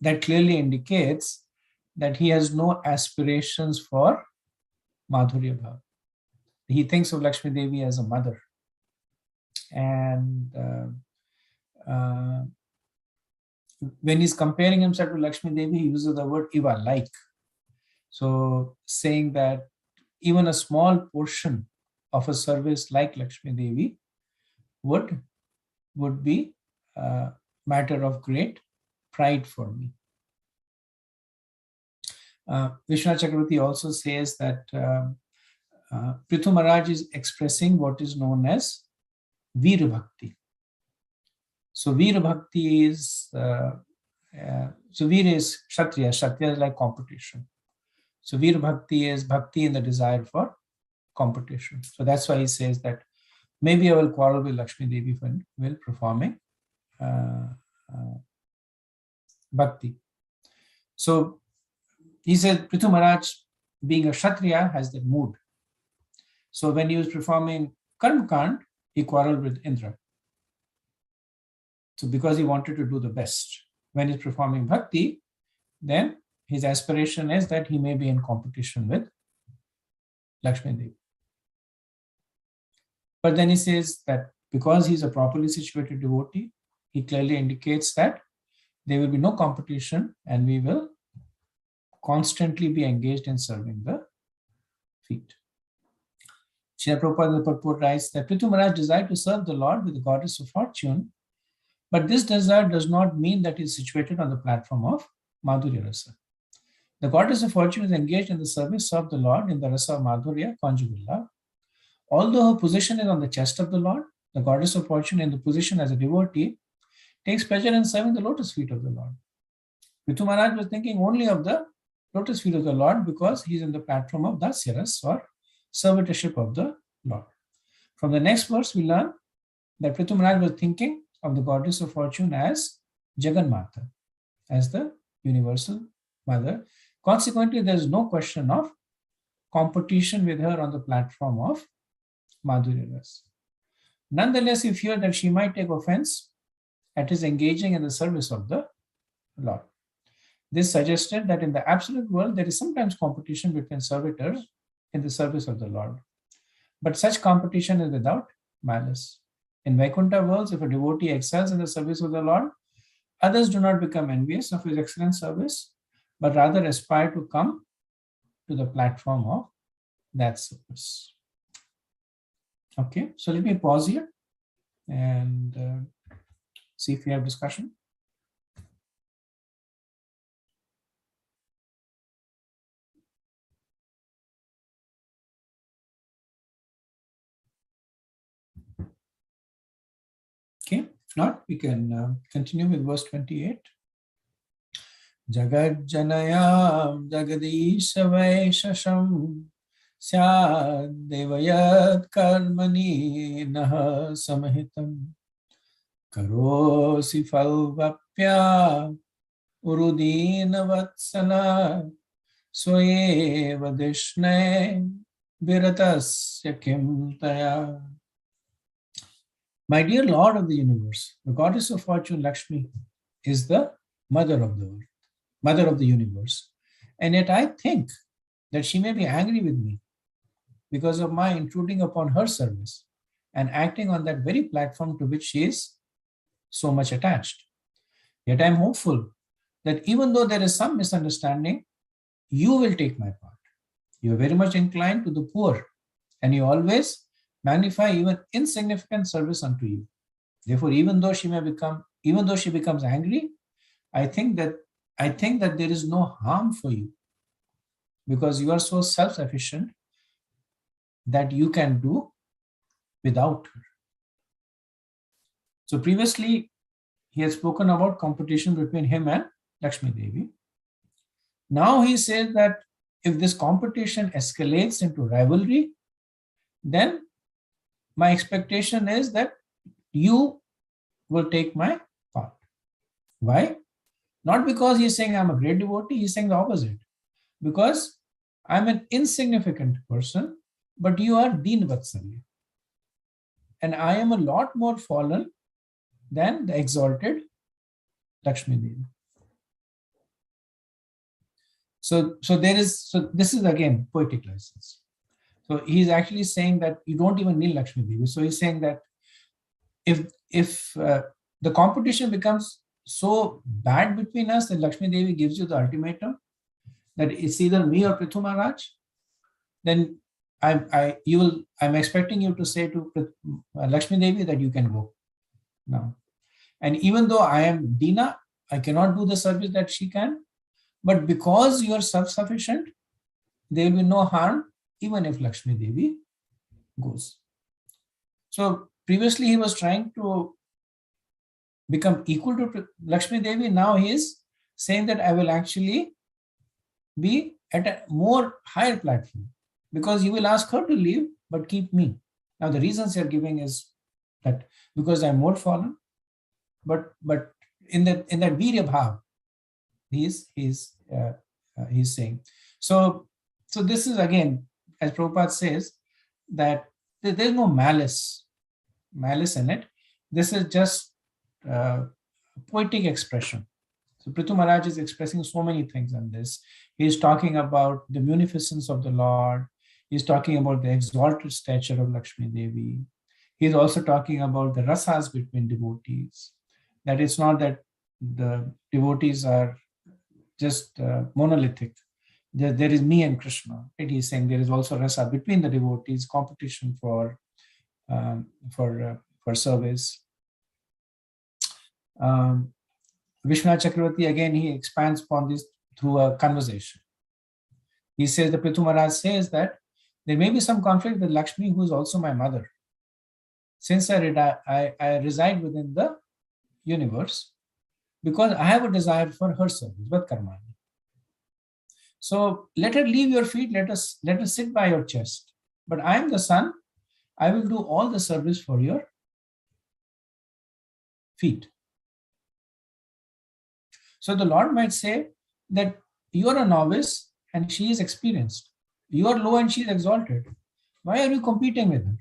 that clearly indicates that he has no aspirations for Madhurya Bhav. He thinks of Lakshmi Devi as a mother. And when he's comparing himself to Lakshmi Devi, he uses the word Iva, like. So saying that even a small portion of a service like Lakshmi Devi would be a matter of great pride for me. Vishwanath Chakravarti also says that Prithu Maharaj is expressing what is known as Veer Bhakti. So Veer Bhakti is, so Veer is Kshatriya. Kshatriya is like competition. So Veer Bhakti is Bhakti in the desire for competition. So that's why he says that maybe I will quarrel with Lakshmi Devi while performing Bhakti. So he said Prithu Maharaj, being a Kshatriya, has that mood. So when he was performing Karma Kand, he quarreled with Indra. So because he wanted to do the best. When he's performing Bhakti, then his aspiration is that he may be in competition with Lakshmi Devi. But then he says that because he's a properly situated devotee, he clearly indicates that there will be no competition and we will constantly be engaged in serving the feet. Srila Prabhupada in the purport writes that Prithu Maharaj desired to serve the Lord with the goddess of fortune, but this desire does not mean that he is situated on the platform of Madhurya Rasa. The goddess of fortune is engaged in the service of the Lord in the Rasa of Madhurya, conjugal love. Although her position is on the chest of the Lord, the goddess of fortune in the position as a devotee takes pleasure in serving the lotus feet of the Lord. Prithu Maharaj was thinking only of the lotus feet of the Lord because he is in the platform of Dasyaras or servitorship of the Lord. From the next verse, we learn that Prithu Maharaj was thinking of the goddess of fortune as Jagannatha, as the universal mother. Consequently, there is no question of competition with her on the platform of Madhurya Rasa. Nonetheless, he feared that she might take offense at his engaging in the service of the Lord. This suggested that in the absolute world, there is sometimes competition between servitors in the service of the Lord. But such competition is without malice. In Vaikuntha worlds, if a devotee excels in the service of the Lord, others do not become envious of his excellent service, but rather aspire to come to the platform of that service. Okay, so let me pause here and see if we have discussion. Okay, if not, we can continue with verse 28. Jagad Janayam Jagadisha Vaishasham Syad Devayat Karmani Naha Samahitam Karosi Falvapya Urudina Vatsala Swayeva Dishne Viratasya Kim Taya. My dear Lord of the universe, the goddess of fortune Lakshmi is the mother of the earth, mother of the universe. And yet I think that she may be angry with me because of my intruding upon her service and acting on that very platform to which she is so much attached. Yet I am hopeful that even though there is some misunderstanding, you will take my part. You are very much inclined to the poor, and you always magnify even insignificant service unto you. Therefore, even though she becomes angry, I think that there is no harm for you because you are so self-sufficient that you can do without her. So previously, he had spoken about competition between him and Lakshmi Devi. Now he says that if this competition escalates into rivalry, then my expectation is that you will take my part. Why? Not because he's saying I'm a great devotee, he's saying the opposite. Because I'm an insignificant person, but you are Deen Vatsalya. And I am a lot more fallen than the exalted Lakshmi Devi. So this is again poetic license. So he's actually saying that you don't even need Lakshmi Devi. So he's saying that if the competition becomes so bad between us that Lakshmi Devi gives you the ultimatum that it's either me or Prithu Maharaj, then I'm expecting you to say to Lakshmi Devi that you can go now. And even though I am Dina, I cannot do the service that she can, but because you are self-sufficient, there will be no harm even if Lakshmi Devi goes. So previously he was trying to become equal to Lakshmi Devi. Now he is saying that I will actually be at a more higher platform because you will ask her to leave but keep me. Now the reasons you're giving is that because I'm more fallen, but in that Virya Bhav, he's saying. So this is again, as Prabhupada says, that there's no malice in it. This is just poetic expression. So Prithu Maharaj is expressing so many things on this. He's talking about the munificence of the Lord. He's talking about the exalted stature of Lakshmi Devi. He's also talking about the rasas between devotees. That it's not that the devotees are just monolithic. there is me and Krishna. Right? He's saying there is also rasa between the devotees, competition for service. Vishwanath Chakravarti, again, he expands upon this through a conversation. He says, the Prithu Maharaj says that there may be some conflict with Lakshmi, who is also my mother. Since I reside within the universe, because I have a desire for her service, but karmani. So let her leave your feet, let her sit by your chest. But I am the son, I will do all the service for your feet. So the Lord might say that you are a novice and she is experienced. You are low and she is exalted. Why are you competing with her?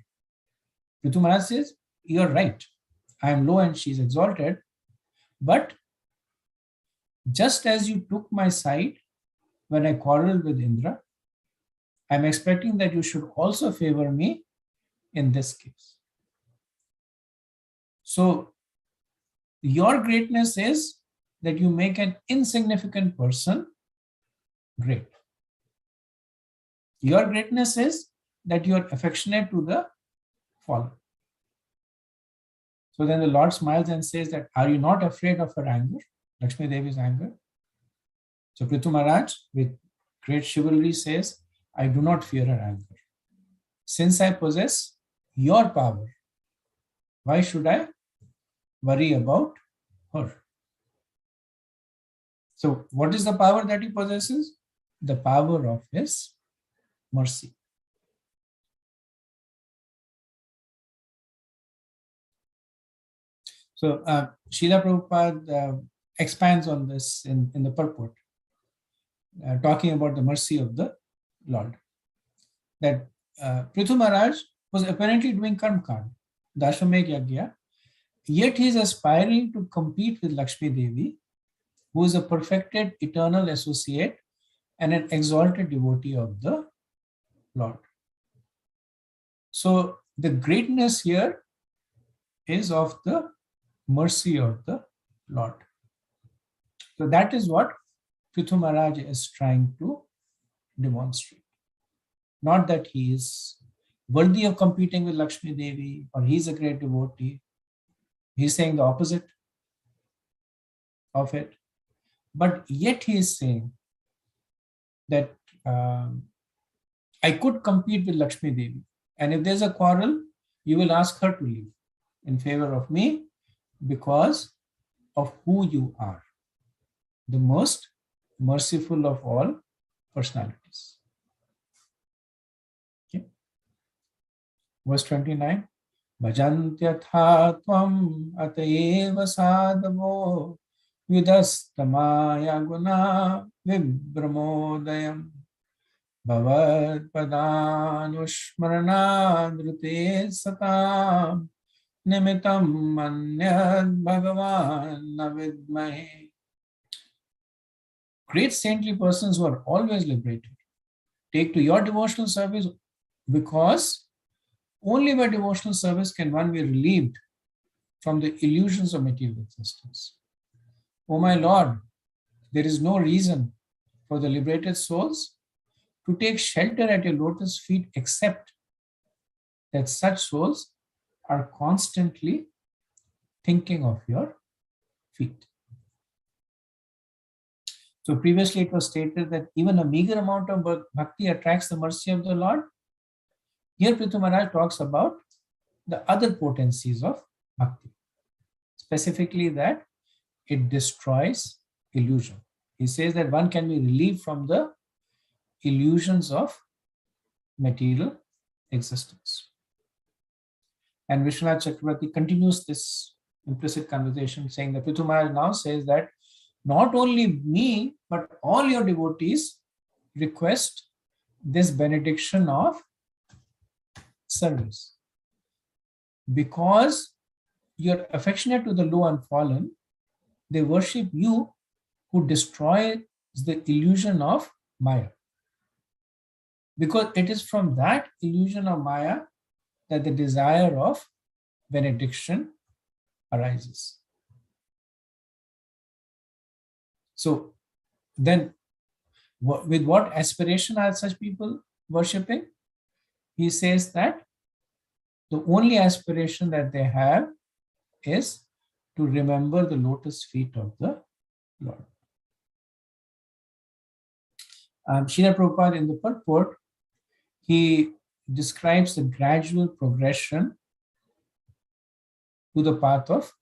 Prithu Maharaj says, you are right. I am low and she is exalted. But just as you took my side when I quarreled with Indra, I am expecting that you should also favor me in this case. So your greatness is that you make an insignificant person great. Your greatness is that you are affectionate to the fallen. So then the Lord smiles and says that, are you not afraid of her anger, Lakshmi Devi's anger? So Prithu Maharaj, with great chivalry, says, I do not fear her anger. Since I possess your power, why should I worry about her? So what is the power that he possesses? The power of his mercy. So Srila Prabhupada expands on this in the purport, talking about the mercy of the Lord. That Prithu Maharaj was apparently doing Karma Kand, the Ashwamedh Yajna, yet he is aspiring to compete with Lakshmi Devi, who is a perfected eternal associate and an exalted devotee of the Lord. So the greatness here is of the mercy of the Lord. So that is what Prithu Maharaj is trying to demonstrate. Not that he is worthy of competing with Lakshmi Devi or he is a great devotee. He is saying the opposite of it. But yet he is saying that I could compete with Lakshmi Devi. And if there's a quarrel, you will ask her to leave in favor of me because of who you are, the most merciful of all personalities. Okay. Verse 29. Bhajantyatha tvam atayeva sadhavo vidastamaya guna vibramodayam bhavad padanushmaranadrute satam nimitam manyad bhagavan navidmahe. Great saintly persons who are always liberated take to your devotional service, because only by devotional service can one be relieved from the illusions of material existence. O my Lord, there is no reason for the liberated souls to take shelter at your lotus feet except that such souls are constantly thinking of your feet. So previously it was stated that even a meager amount of bhakti attracts the mercy of the Lord. Here Prithu Maharaj talks about the other potencies of bhakti, specifically that it destroys illusion. He says that one can be relieved from the illusions of material existence. And Vishwanath Chakravarti continues this implicit conversation, saying that Prithu Maharaj now says that not only me, but all your devotees request this benediction of service. Because you're affectionate to the low and fallen, they worship you who destroys the illusion of Maya. Because it is from that illusion of Maya that the desire of benediction arises. So then With what aspiration are such people worshipping? He says that the only aspiration that they have is to remember the lotus feet of the Lord. Srila Prabhupada in the purport, he describes the gradual progression to the path of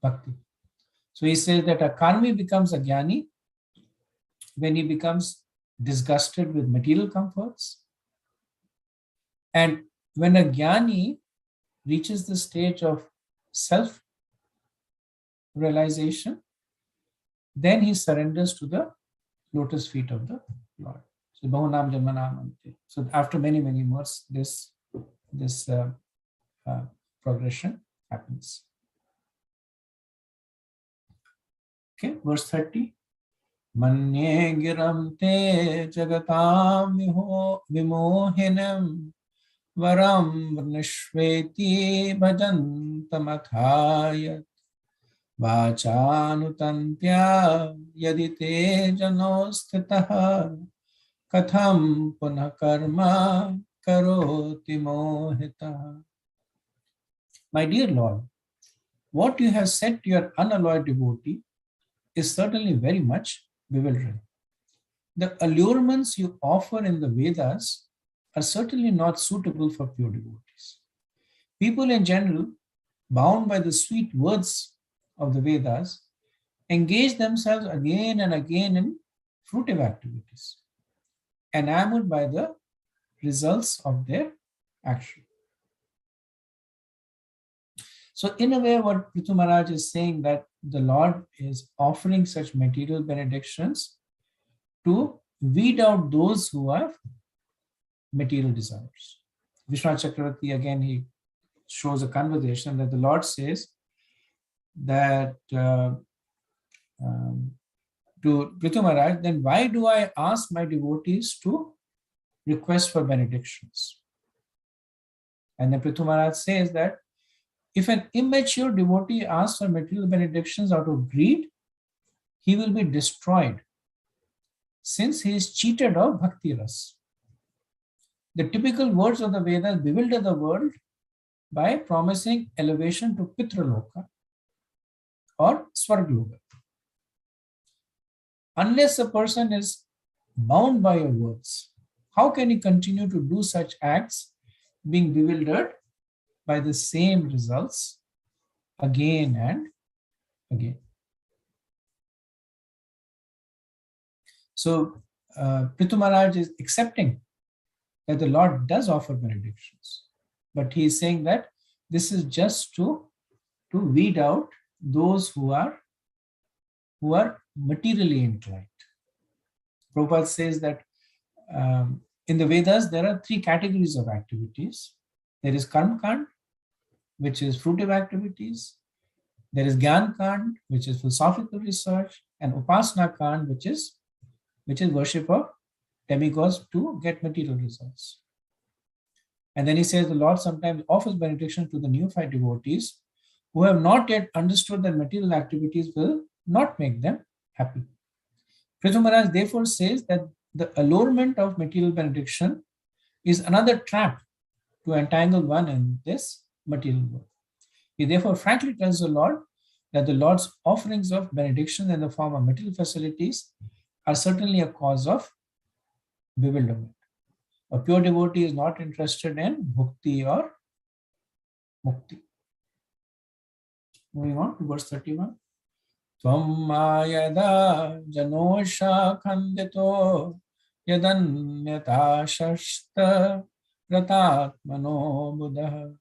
bhakti. So he says that a karmi becomes a jnani when he becomes disgusted with material comforts. And when a jnani reaches the stage of self-realization, then he surrenders to the lotus feet of the Lord. So, Bahunam Janmanamante. So after many, many months, this progression happens. Okay, verse 30. Manye giram te jagatam vimohinam varam vnishveti bhajantamatayat vachanutantya yadite janostitah katham punah karma karoti mohita. My dear Lord, what you have said to your unalloyed devotee is certainly very much bewildering. The allurements you offer in the Vedas are certainly not suitable for pure devotees. People in general, bound by the sweet words of the Vedas, engage themselves again and again in fruitive activities, enamored by the results of their action. So in a way, what Prithu Maharaj is saying, that the Lord is offering such material benedictions to weed out those who have material desires. Vishwanath Chakravarti, again, he shows a conversation that the Lord says that to Prithu Maharaj, then why do I ask my devotees to request for benedictions? And then Prithu Maharaj says that if an immature devotee asks for material benedictions out of greed, he will be destroyed, since he is cheated of bhakti ras. The typical words of the Vedas bewilder the world by promising elevation to Pitraloka or Swargloka. Unless a person is bound by your words, how can he continue to do such acts, being bewildered by the same results again and again? So Prithu Maharaj is accepting that the Lord does offer benedictions, but he is saying that this is just to weed out those who are materially inclined. Prabhupada says that in the Vedas there are three categories of activities. There is Karma Kand, which is fruitive activities. There is Gyan Kand, which is philosophical research, and Upasana Kand, which is worship of demigods to get material results. And then he says the Lord sometimes offers benediction to the neophyte devotees who have not yet understood that material activities will not make them happy. Prithu Maharaj therefore says that the allurement of material benediction is another trap to entangle one in this material world. He therefore frankly tells the Lord that the Lord's offerings of benediction in the form of material facilities are certainly a cause of bewilderment. A pure devotee is not interested in bhukti or mukti. Moving on to verse 31. Tvam ayada janosha khandito yadanyata shashta pratatmano buddha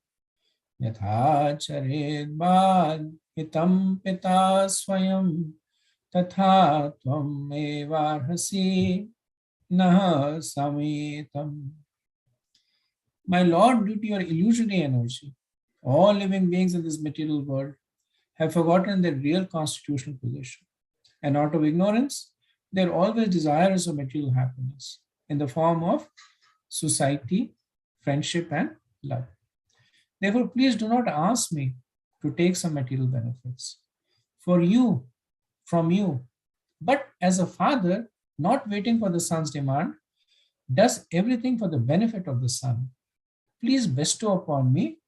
yatha chared bad hitam pita swayam tatha tvam evarhasi naha samitam. My Lord, due to your illusory energy, all living beings in this material world have forgotten their real constitutional position. And out of ignorance, they are always desirous of material happiness in the form of society, friendship, and love. Therefore, please do not ask me to take some material benefits from you, but as a father, not waiting for the son's demand, does everything for the benefit of the son. Please bestow upon me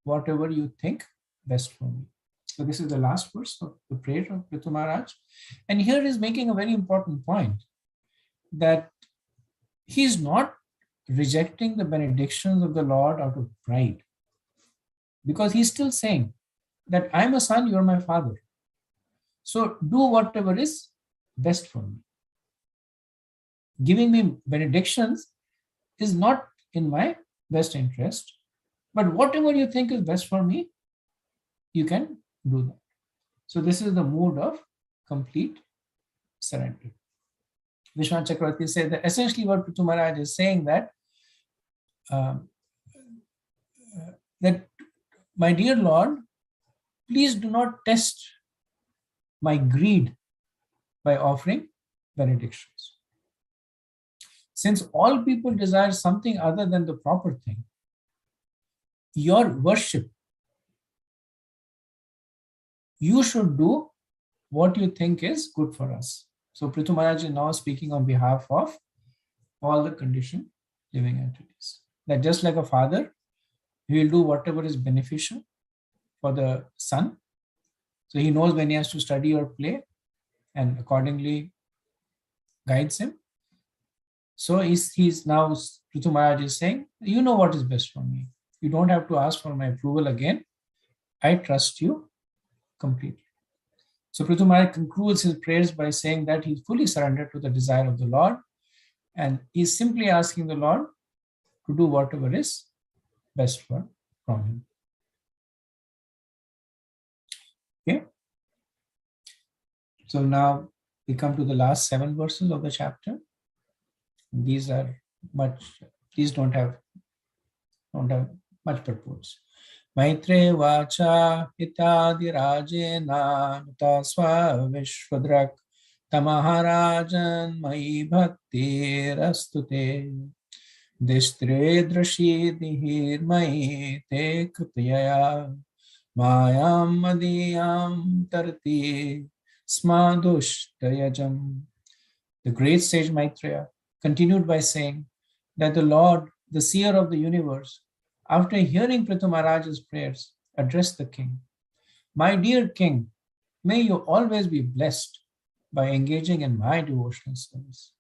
whatever you think best for me. So this is the last verse of the prayer of Prithu Maharaj. And here he is making a very important point, that he is not rejecting the benedictions of the Lord out of pride, because he's still saying that I'm a son, you're my father. So do whatever is best for me. Giving me benedictions is not in my best interest, but whatever you think is best for me, you can do that. So this is the mood of complete surrender. Vishwanath Chakravarti said that essentially what Prithu Maharaj is saying that that my dear Lord, please do not test my greed by offering benedictions. Since all people desire something other than the proper thing, your worship, you should do what you think is good for us. So Prithu Maharaj is now speaking on behalf of all the conditioned living entities. That just like a father, he will do whatever is beneficial for the son. So he knows when he has to study or play and accordingly guides him. So he's now, Prithu Maharaj is saying, you know what is best for me. You don't have to ask for my approval again. I trust you completely. So Prithu Maharaj concludes his prayers by saying that he's fully surrendered to the desire of the Lord, and he's simply asking the Lord to do whatever is best from him. Okay. So now we come to the last 7 verses of the chapter. These are these don't have much purpose. Maitre vacha itadi rajena tasva vishvadrak tamaharajan mai bhakti rastute distre drashi dihir mai te krutaya mayam madiyam tarti smadushtayajam. The great sage Maitreya continued by saying that the Lord, the seer of the universe, after hearing Prithu Maharaj's prayers, addressed the king. My dear king, may you always be blessed by engaging in my devotional service.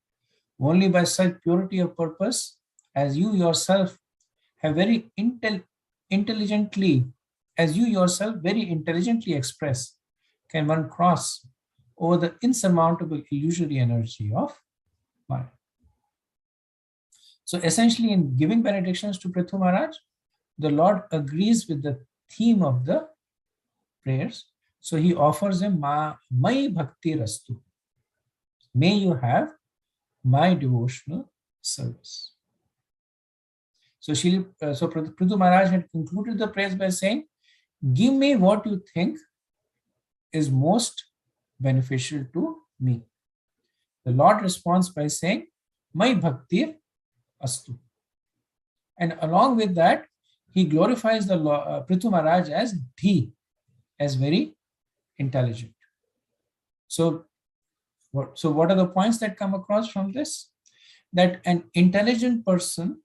Only by such purity of purpose as you yourself very intelligently express, can one cross over the insurmountable illusory energy of Maya. So essentially, in giving benedictions to Prithu Maharaj, the Lord agrees with the theme of the prayers. So he offers him Mai Bhakti Rastu. May you have my devotional service. So Prithu Maharaj had concluded the prayers by saying, give me what you think is most beneficial to me. The Lord responds by saying, Mai Bhakti Astu. And along with that, he glorifies the Prithu Maharaj as Dhi, as very intelligent. So what are the points that come across from this? That an intelligent person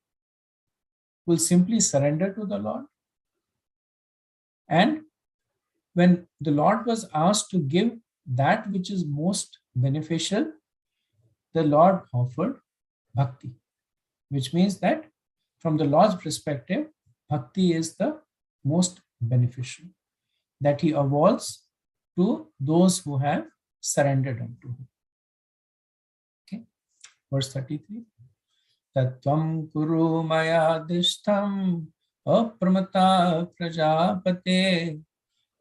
will simply surrender to the Lord. And when the Lord was asked to give that which is most beneficial, the Lord offered bhakti, which means that from the Lord's perspective, bhakti is the most beneficial, that he awards to those who have surrendered unto him. Okay, verse 33. Tattvam kuru maya dishtam apramata prajapate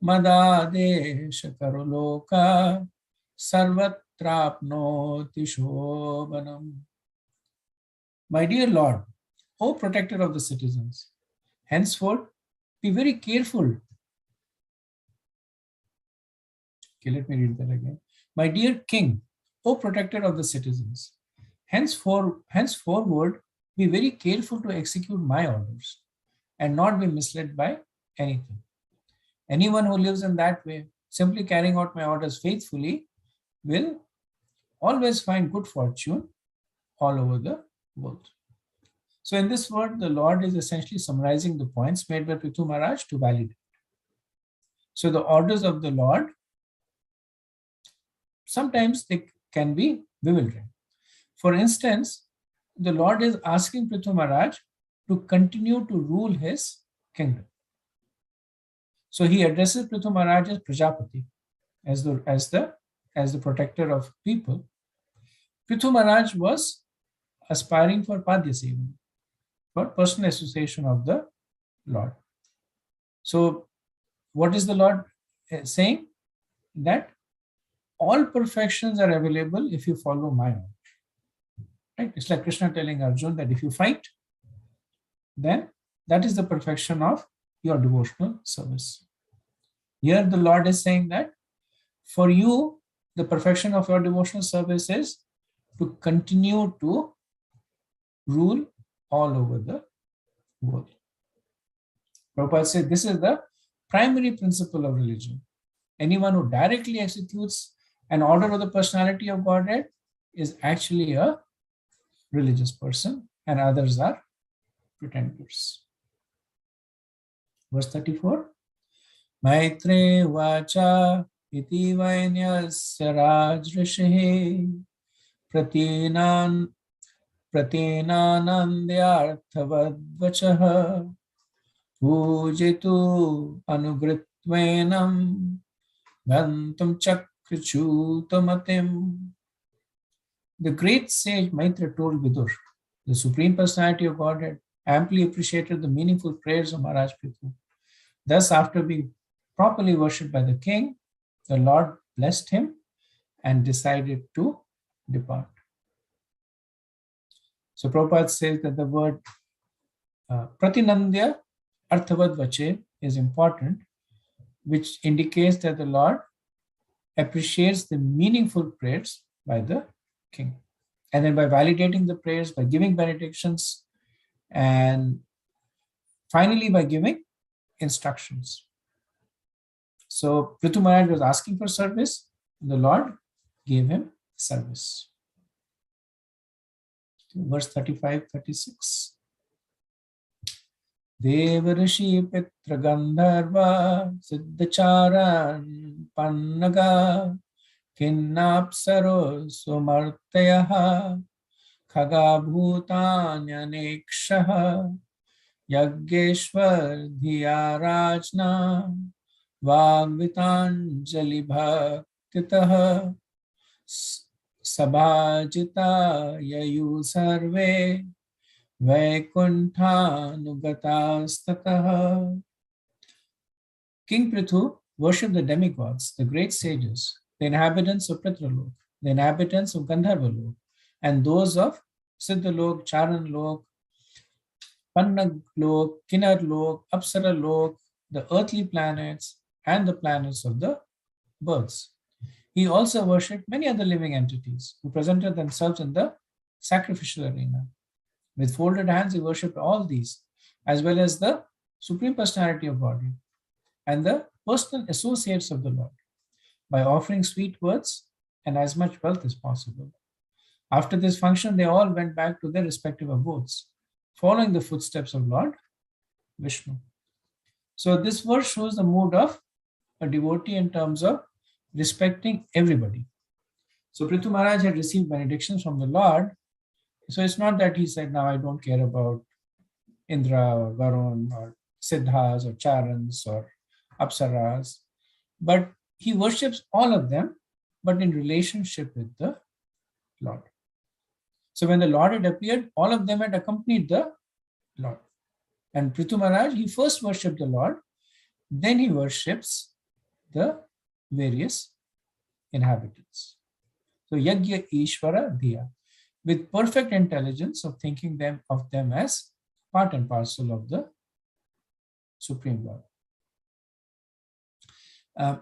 madadesha karuloka sarvatrapnoti shobhanam. My dear Lord, O protector of the citizens, henceforth be very careful. Okay, let me read that again. My dear King, O protector of the citizens, henceforward be very careful to execute my orders and not be misled by anything. Anyone who lives in that way, simply carrying out my orders faithfully, will always find good fortune all over the world. So in this word, the Lord is essentially summarizing the points made by Prithu Maharaj to validate. So the orders of the Lord, sometimes they can be bewildering. For instance, the Lord is asking Prithu Maharaj to continue to rule his kingdom. So he addresses Prithu Maharaj as Prajapati, as the protector of people. Prithu Maharaj was aspiring for Padya Seva, for personal association of the Lord. So what is the Lord saying? That all perfections are available if you follow my order. Right? It's like Krishna telling Arjuna that if you fight, then that is the perfection of your devotional service. Here the Lord is saying that for you, the perfection of your devotional service is to continue to rule all over the world. Prabhupada said this is the primary principle of religion. Anyone who directly executes an order of the personality of Godhead is actually a religious person, and others are pretenders. Verse 34. Maitre vacha iti vainyasya rajrishihi pratinanandyarthavad pujitu anugritvenam gantum chakrachutamatim. The great sage Maitra told Vidur, the Supreme Personality of Godhead, amply appreciated the meaningful prayers of Maharaj Prithu. Thus, after being properly worshipped by the king, the Lord blessed him and decided to depart. So Prabhupada says that the word pratinandya arthavad vache is important, which indicates that the Lord appreciates the meaningful prayers by the king. And then by validating the prayers, by giving benedictions, and finally by giving instructions. So Prithu Maharaj was asking for service, and the Lord gave him service. Verse 35-36. Devarishi Pitra Gandharva Siddhacharan Pannaga Kinnapsaro Sumartayaha Khaga Bhutanyanekshaha Yageshwar Dhiyarajna Vagvitanjali Bhaktitaha Sabhajita Yayu Sarve Vaikunthanugatastatah. King Prithu worshipped the demigods, the great sages, the inhabitants of Pritralok, the inhabitants of Gandharvalok, and those of Siddhalok, Charanlok, Pannaglok, Kinnarlok, Apsaralok, the earthly planets, and the planets of the birds. He also worshipped many other living entities who presented themselves in the sacrificial arena. With folded hands, he worshipped all these, as well as the Supreme Personality of Godhead and the personal associates of the Lord, by offering sweet words and as much wealth as possible. After this function, they all went back to their respective abodes, following the footsteps of Lord Vishnu. So this verse shows the mood of a devotee in terms of respecting everybody. So Prithu Maharaj had received benedictions from the Lord. So it's not that he said, now I don't care about Indra or Varun or Siddhas or Charans or Apsaras, but he worships all of them, but in relationship with the Lord. So when the Lord had appeared, all of them had accompanied the Lord. And Prithu Maharaj, he first worshipped the Lord, then he worships the various inhabitants. So Yagya Ishvara Dhiya, with perfect intelligence of thinking of them as part and parcel of the Supreme Lord.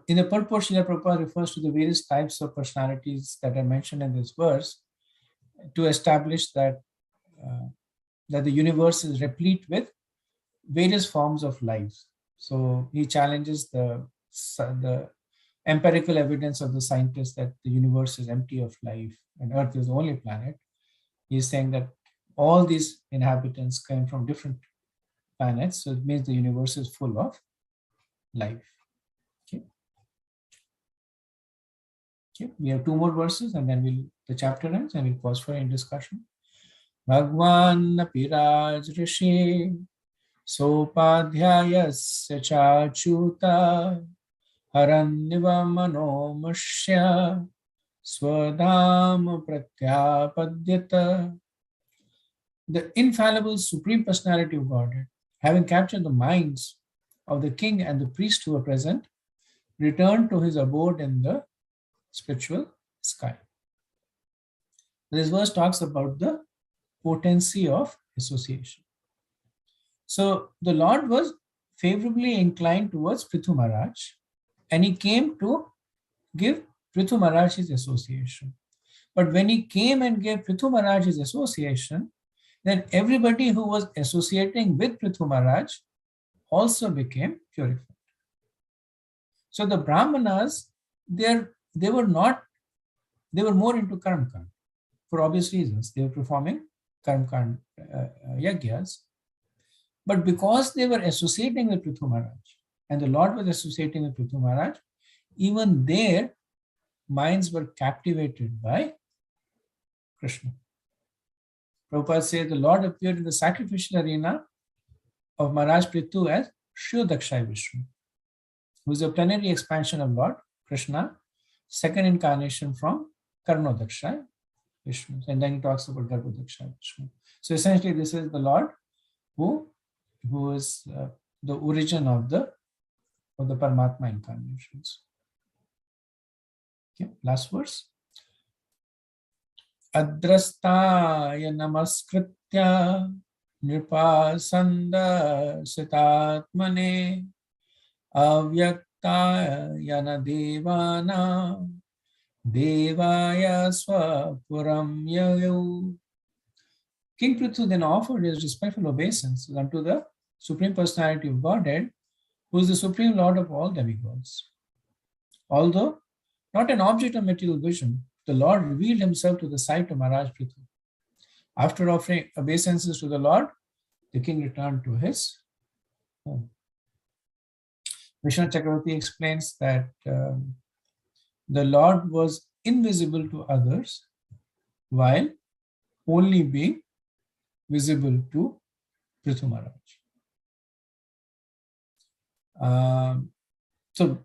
In the purport, Srila Prabhupada refers to the various types of personalities that are mentioned in this verse to establish that the universe is replete with various forms of life. So he challenges the empirical evidence of the scientists that the universe is empty of life and Earth is the only planet. He's saying that all these inhabitants came from different planets, so it means the universe is full of life. Okay. Okay. We have 2 more verses and then the chapter ends and we'll pause for any discussion. Bhagwan Napiraj Rishi Sopadhyayasya Chachuta Haranniva Manomushya Swadham Pratyapadyata. The infallible Supreme Personality of Godhead, having captured the minds of the king and the priest who were present, returned to his abode in the spiritual sky. This verse talks about the potency of association. So the Lord was favorably inclined towards Prithu Maharaj, and he came to give Prithu Maharaj his association. But when he came and gave Prithu Maharaj his association, then everybody who was associating with Prithu Maharaj also became purified. So the Brahmanas, they were more into Karmakand for obvious reasons. They were performing Karmakand yagyas. But because they were associating with Prithu Maharaj, and the Lord was associating with Prithu Maharaj, even their minds were captivated by Krishna. Prabhupada says the Lord appeared in the sacrificial arena of Maharaj Prithu as Shuddhakshay Vishnu, who is a plenary expansion of Lord Krishna, second incarnation from Karnodakshay Vishnu. And then he talks about Garbhodakshay Vishnu. So essentially this is the Lord who is the origin of the Paramatma incarnations. Okay, last verse. Adrastaya namaskritya nirpasanda sitatmane avyaktaya na devana devaya swapuram yayu. King Prithu then offered his respectful obeisances unto the Supreme Personality of Godhead, who is the Supreme Lord of all demigods. Although not an object of material vision, the Lord revealed himself to the sight of Maharaj Prithu. After offering obeisances to the Lord, the king returned to his home. Vishnu Chakravarti explains that the Lord was invisible to others while only being visible to Prithu Maharaj. So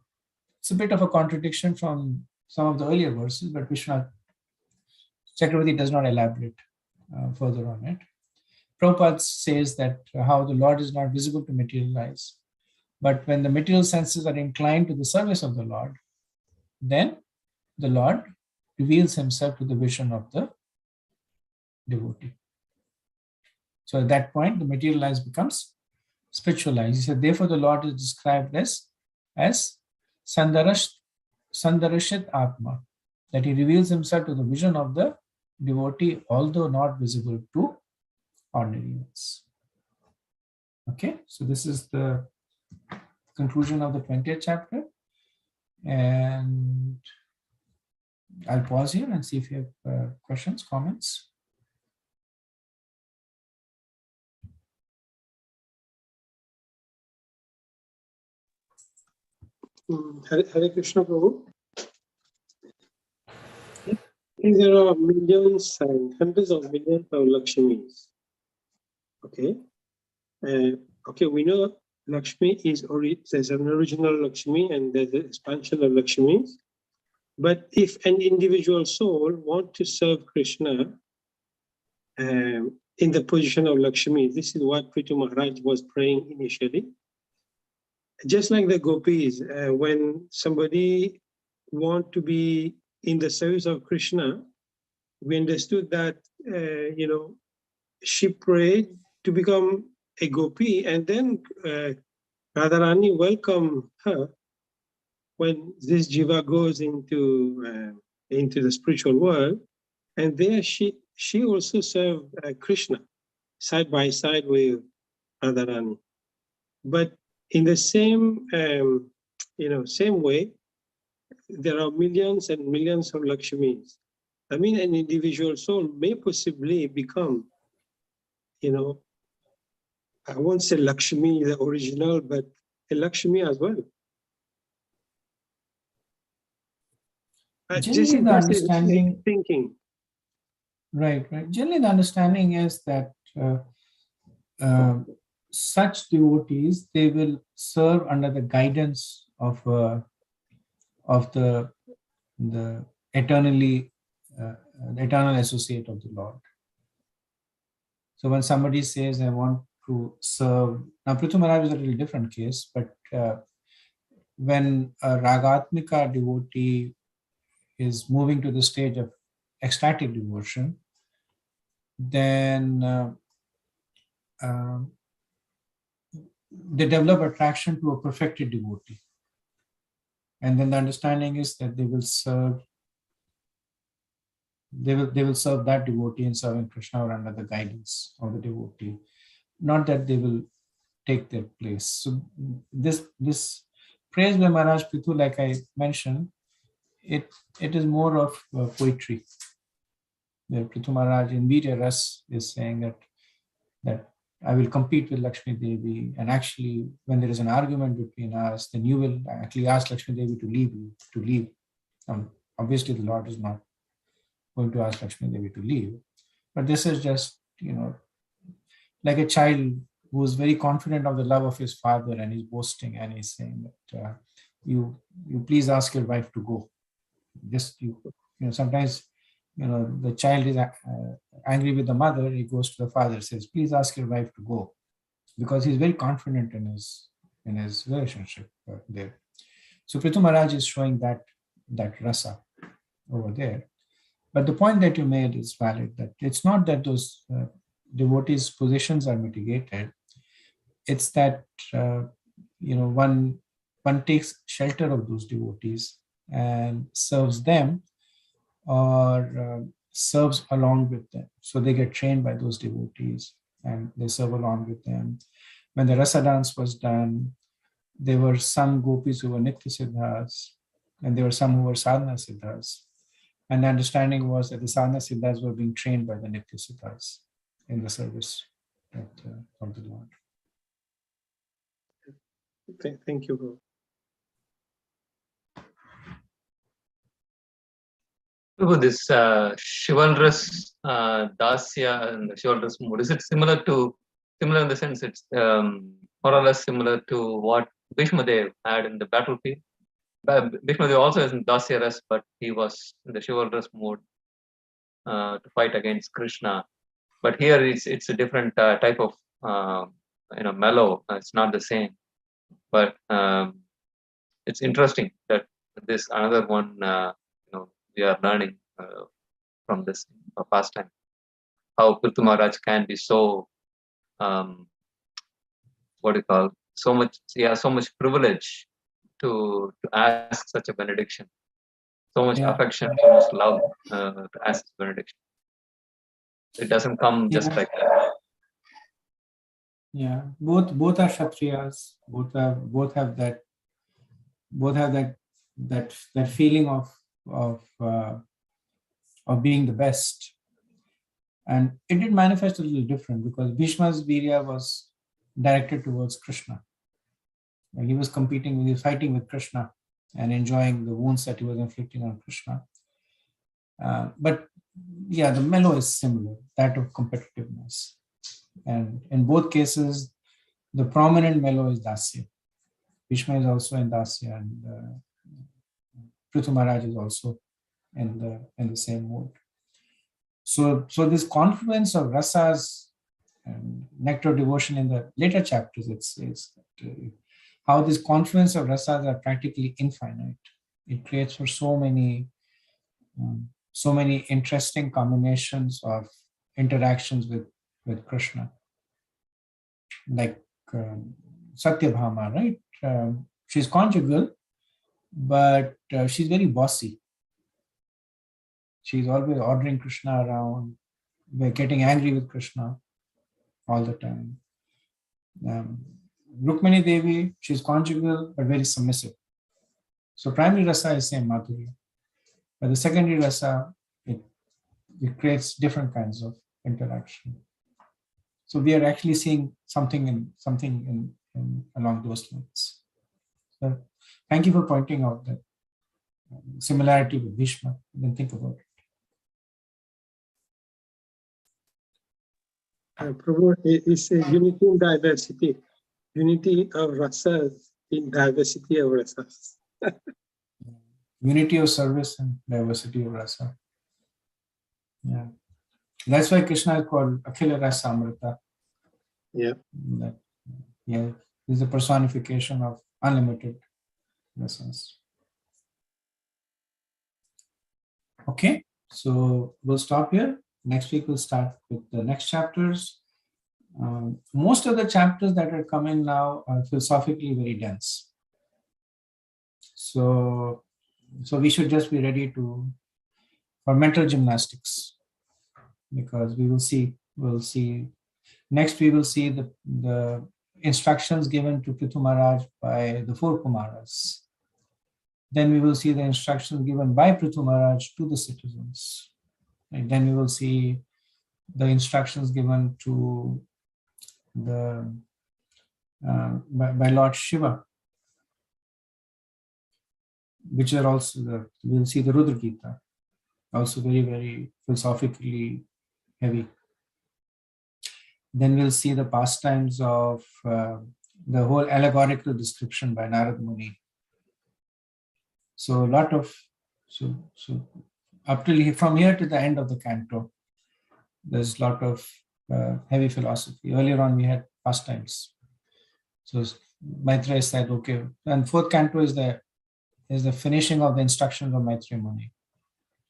it's a bit of a contradiction from some of the earlier verses, but Vishnu Chakravarti does not elaborate further on it. Prabhupada says that how the Lord is not visible to material eyes, but when the material senses are inclined to the service of the Lord, then the Lord reveals himself to the vision of the devotee. So at that point, the material eyes becomes spiritual eyes. He said, therefore the Lord is described as Sandarashit Atma, that he reveals himself to the vision of the devotee, although not visible to ordinary ones. Okay, so this is the conclusion of the 20th chapter. And I'll pause here and see if you have questions, comments. Hare Krishna Prabhu. There are millions and hundreds of millions of Lakshmis. Okay. Okay, we know Lakshmi there's an original Lakshmi and there's an expansion of Lakshmis. But if an individual soul wants to serve Krishna in the position of Lakshmi, this is what Prithu Maharaj was praying initially. Just like the gopis, when somebody wants to be in the service of Krishna, we understood that, she prayed to become a gopi, and then Radharani welcomed her when this jiva goes into the spiritual world, and there she also served Krishna side by side with Radharani. But in the same same way, there are millions and millions of Lakshmis. I mean, an individual soul may possibly become, you know, I won't say Lakshmi, the original, but a Lakshmi as well. This Generally, is the just a understanding, thinking. right. Generally, the understanding is that such devotees, they will serve under the guidance of the eternally the eternal associate of the Lord. So when somebody says, I want to serve, now Prithu Maharaj is a little different case, but when a Ragatmika devotee is moving to the stage of ecstatic devotion, then they develop attraction to a perfected devotee. And then the understanding is that they will serve that devotee in serving Krishna or under the guidance of the devotee, not that they will take their place. So this praise by Maharaj Prithu, like I mentioned, it is more of poetry. The Prithu Maharaj in Virya Ras is saying that I will compete with Lakshmi Devi, and actually when there is an argument between us, then you will actually ask Lakshmi Devi to leave. Obviously the Lord is not going to ask Lakshmi Devi to leave, but this is just, like a child who is very confident of the love of his father, and he's boasting and he's saying that you please ask your wife to go. Just sometimes the child is angry with the mother, he goes to the father, says, please ask your wife to go, because he's very confident in his relationship there. So Prithu Maharaj is showing that rasa over there. But the point that you made is valid, that it's not that those devotees' positions are mitigated. It's that one takes shelter of those devotees and serves them, or serves along with them. So they get trained by those devotees and they serve along with them. When the rasa dance was done, there were some gopis who were nitya siddhas, and there were some who were sadhana siddhas. And the understanding was that the sadhana siddhas were being trained by the nitya siddhas in the service of the Lord. Thank you, Guru. This chivalrous dasya and the chivalrous mood, is it similar in the sense it's more or less similar to what Bhishma Dev had in the battlefield? Bhishma Dev also is in dasya ras, but he was in the chivalrous mood to fight against Krishna. But here it's a different type of mellow. It's not the same, but it's interesting that this another one we are learning from this pastime, how Prithu Maharaj can be so so much privilege to ask such a benediction, so much affection, so much love to ask this benediction. It doesn't come just like that. Yeah, both are Kshatriyas. Both have that feeling of being the best, and it did manifest a little different because Bhishma's virya was directed towards Krishna. And he was fighting with Krishna and enjoying the wounds that he was inflicting on Krishna. But yeah, the mellow is similar, that of competitiveness. And in both cases, the prominent mellow is Dasya. Bhishma is also in Dasya, and Prithu Maharaj is also in the same mood. So this confluence of rasas and nectar devotion in the later chapters, it says how this confluence of rasas are practically infinite. It creates for so many interesting combinations of interactions with Krishna, like Satyabhama, right? She's conjugal, but she's very bossy. She's always ordering Krishna around. We're getting angry with Krishna all the time. Rukmini Devi, she's conjugal but very submissive. So primary rasa is same madhurya, but the secondary rasa, it creates different kinds of interaction. So we are actually seeing something in along those lines. So thank you for pointing out that similarity with Bhishma. Then think about it. Prabhu, it's a unity in diversity, unity of rasas in diversity of rasas. Unity of service and diversity of rasa. Yeah, that's why Krishna is called Akhila Rasa Amrita. Yeah. That, yeah, is a personification of unlimited rasas. Okay, so we'll stop here. Next week we'll start with the next chapters. Most of the chapters that are coming now are philosophically very dense. So we should just be ready for mental gymnastics, because we'll see next we will see the instructions given to Prithu Maharaj by the 4 Kumaras. Then we will see the instructions given by Prithu Maharaj to the citizens. And then we will see the instructions given to by Lord Shiva, which are also we'll see the Rudra Gita, also very, very philosophically heavy. Then we'll see the pastimes of the whole allegorical description by Narad Muni. So a lot of so up till from here to the end of the canto, there's a lot of heavy philosophy. Earlier on we had pastimes. So Maitreya said, okay, and 4th canto is the finishing of the instructions of Maitreya Muni.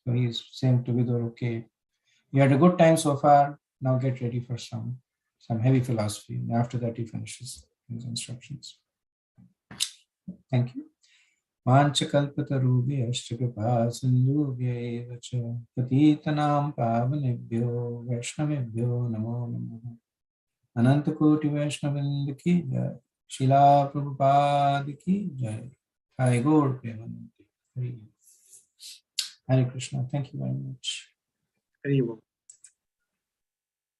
So he's saying to Vidur, okay, you had a good time so far, now get ready for some heavy philosophy. And after that he finishes his instructions. Thank you. Vanchakalpatarubhyascha kripa sindhubhya cha patitanam pavanebhyo vaishnavebhyo namo namaha. Anantakoti Vaishnavinda ki jai. Srila Prabhupada ki jai. Jai Gaur Premanandi. Hare Krishna. Thank you very much. Hare Krishna.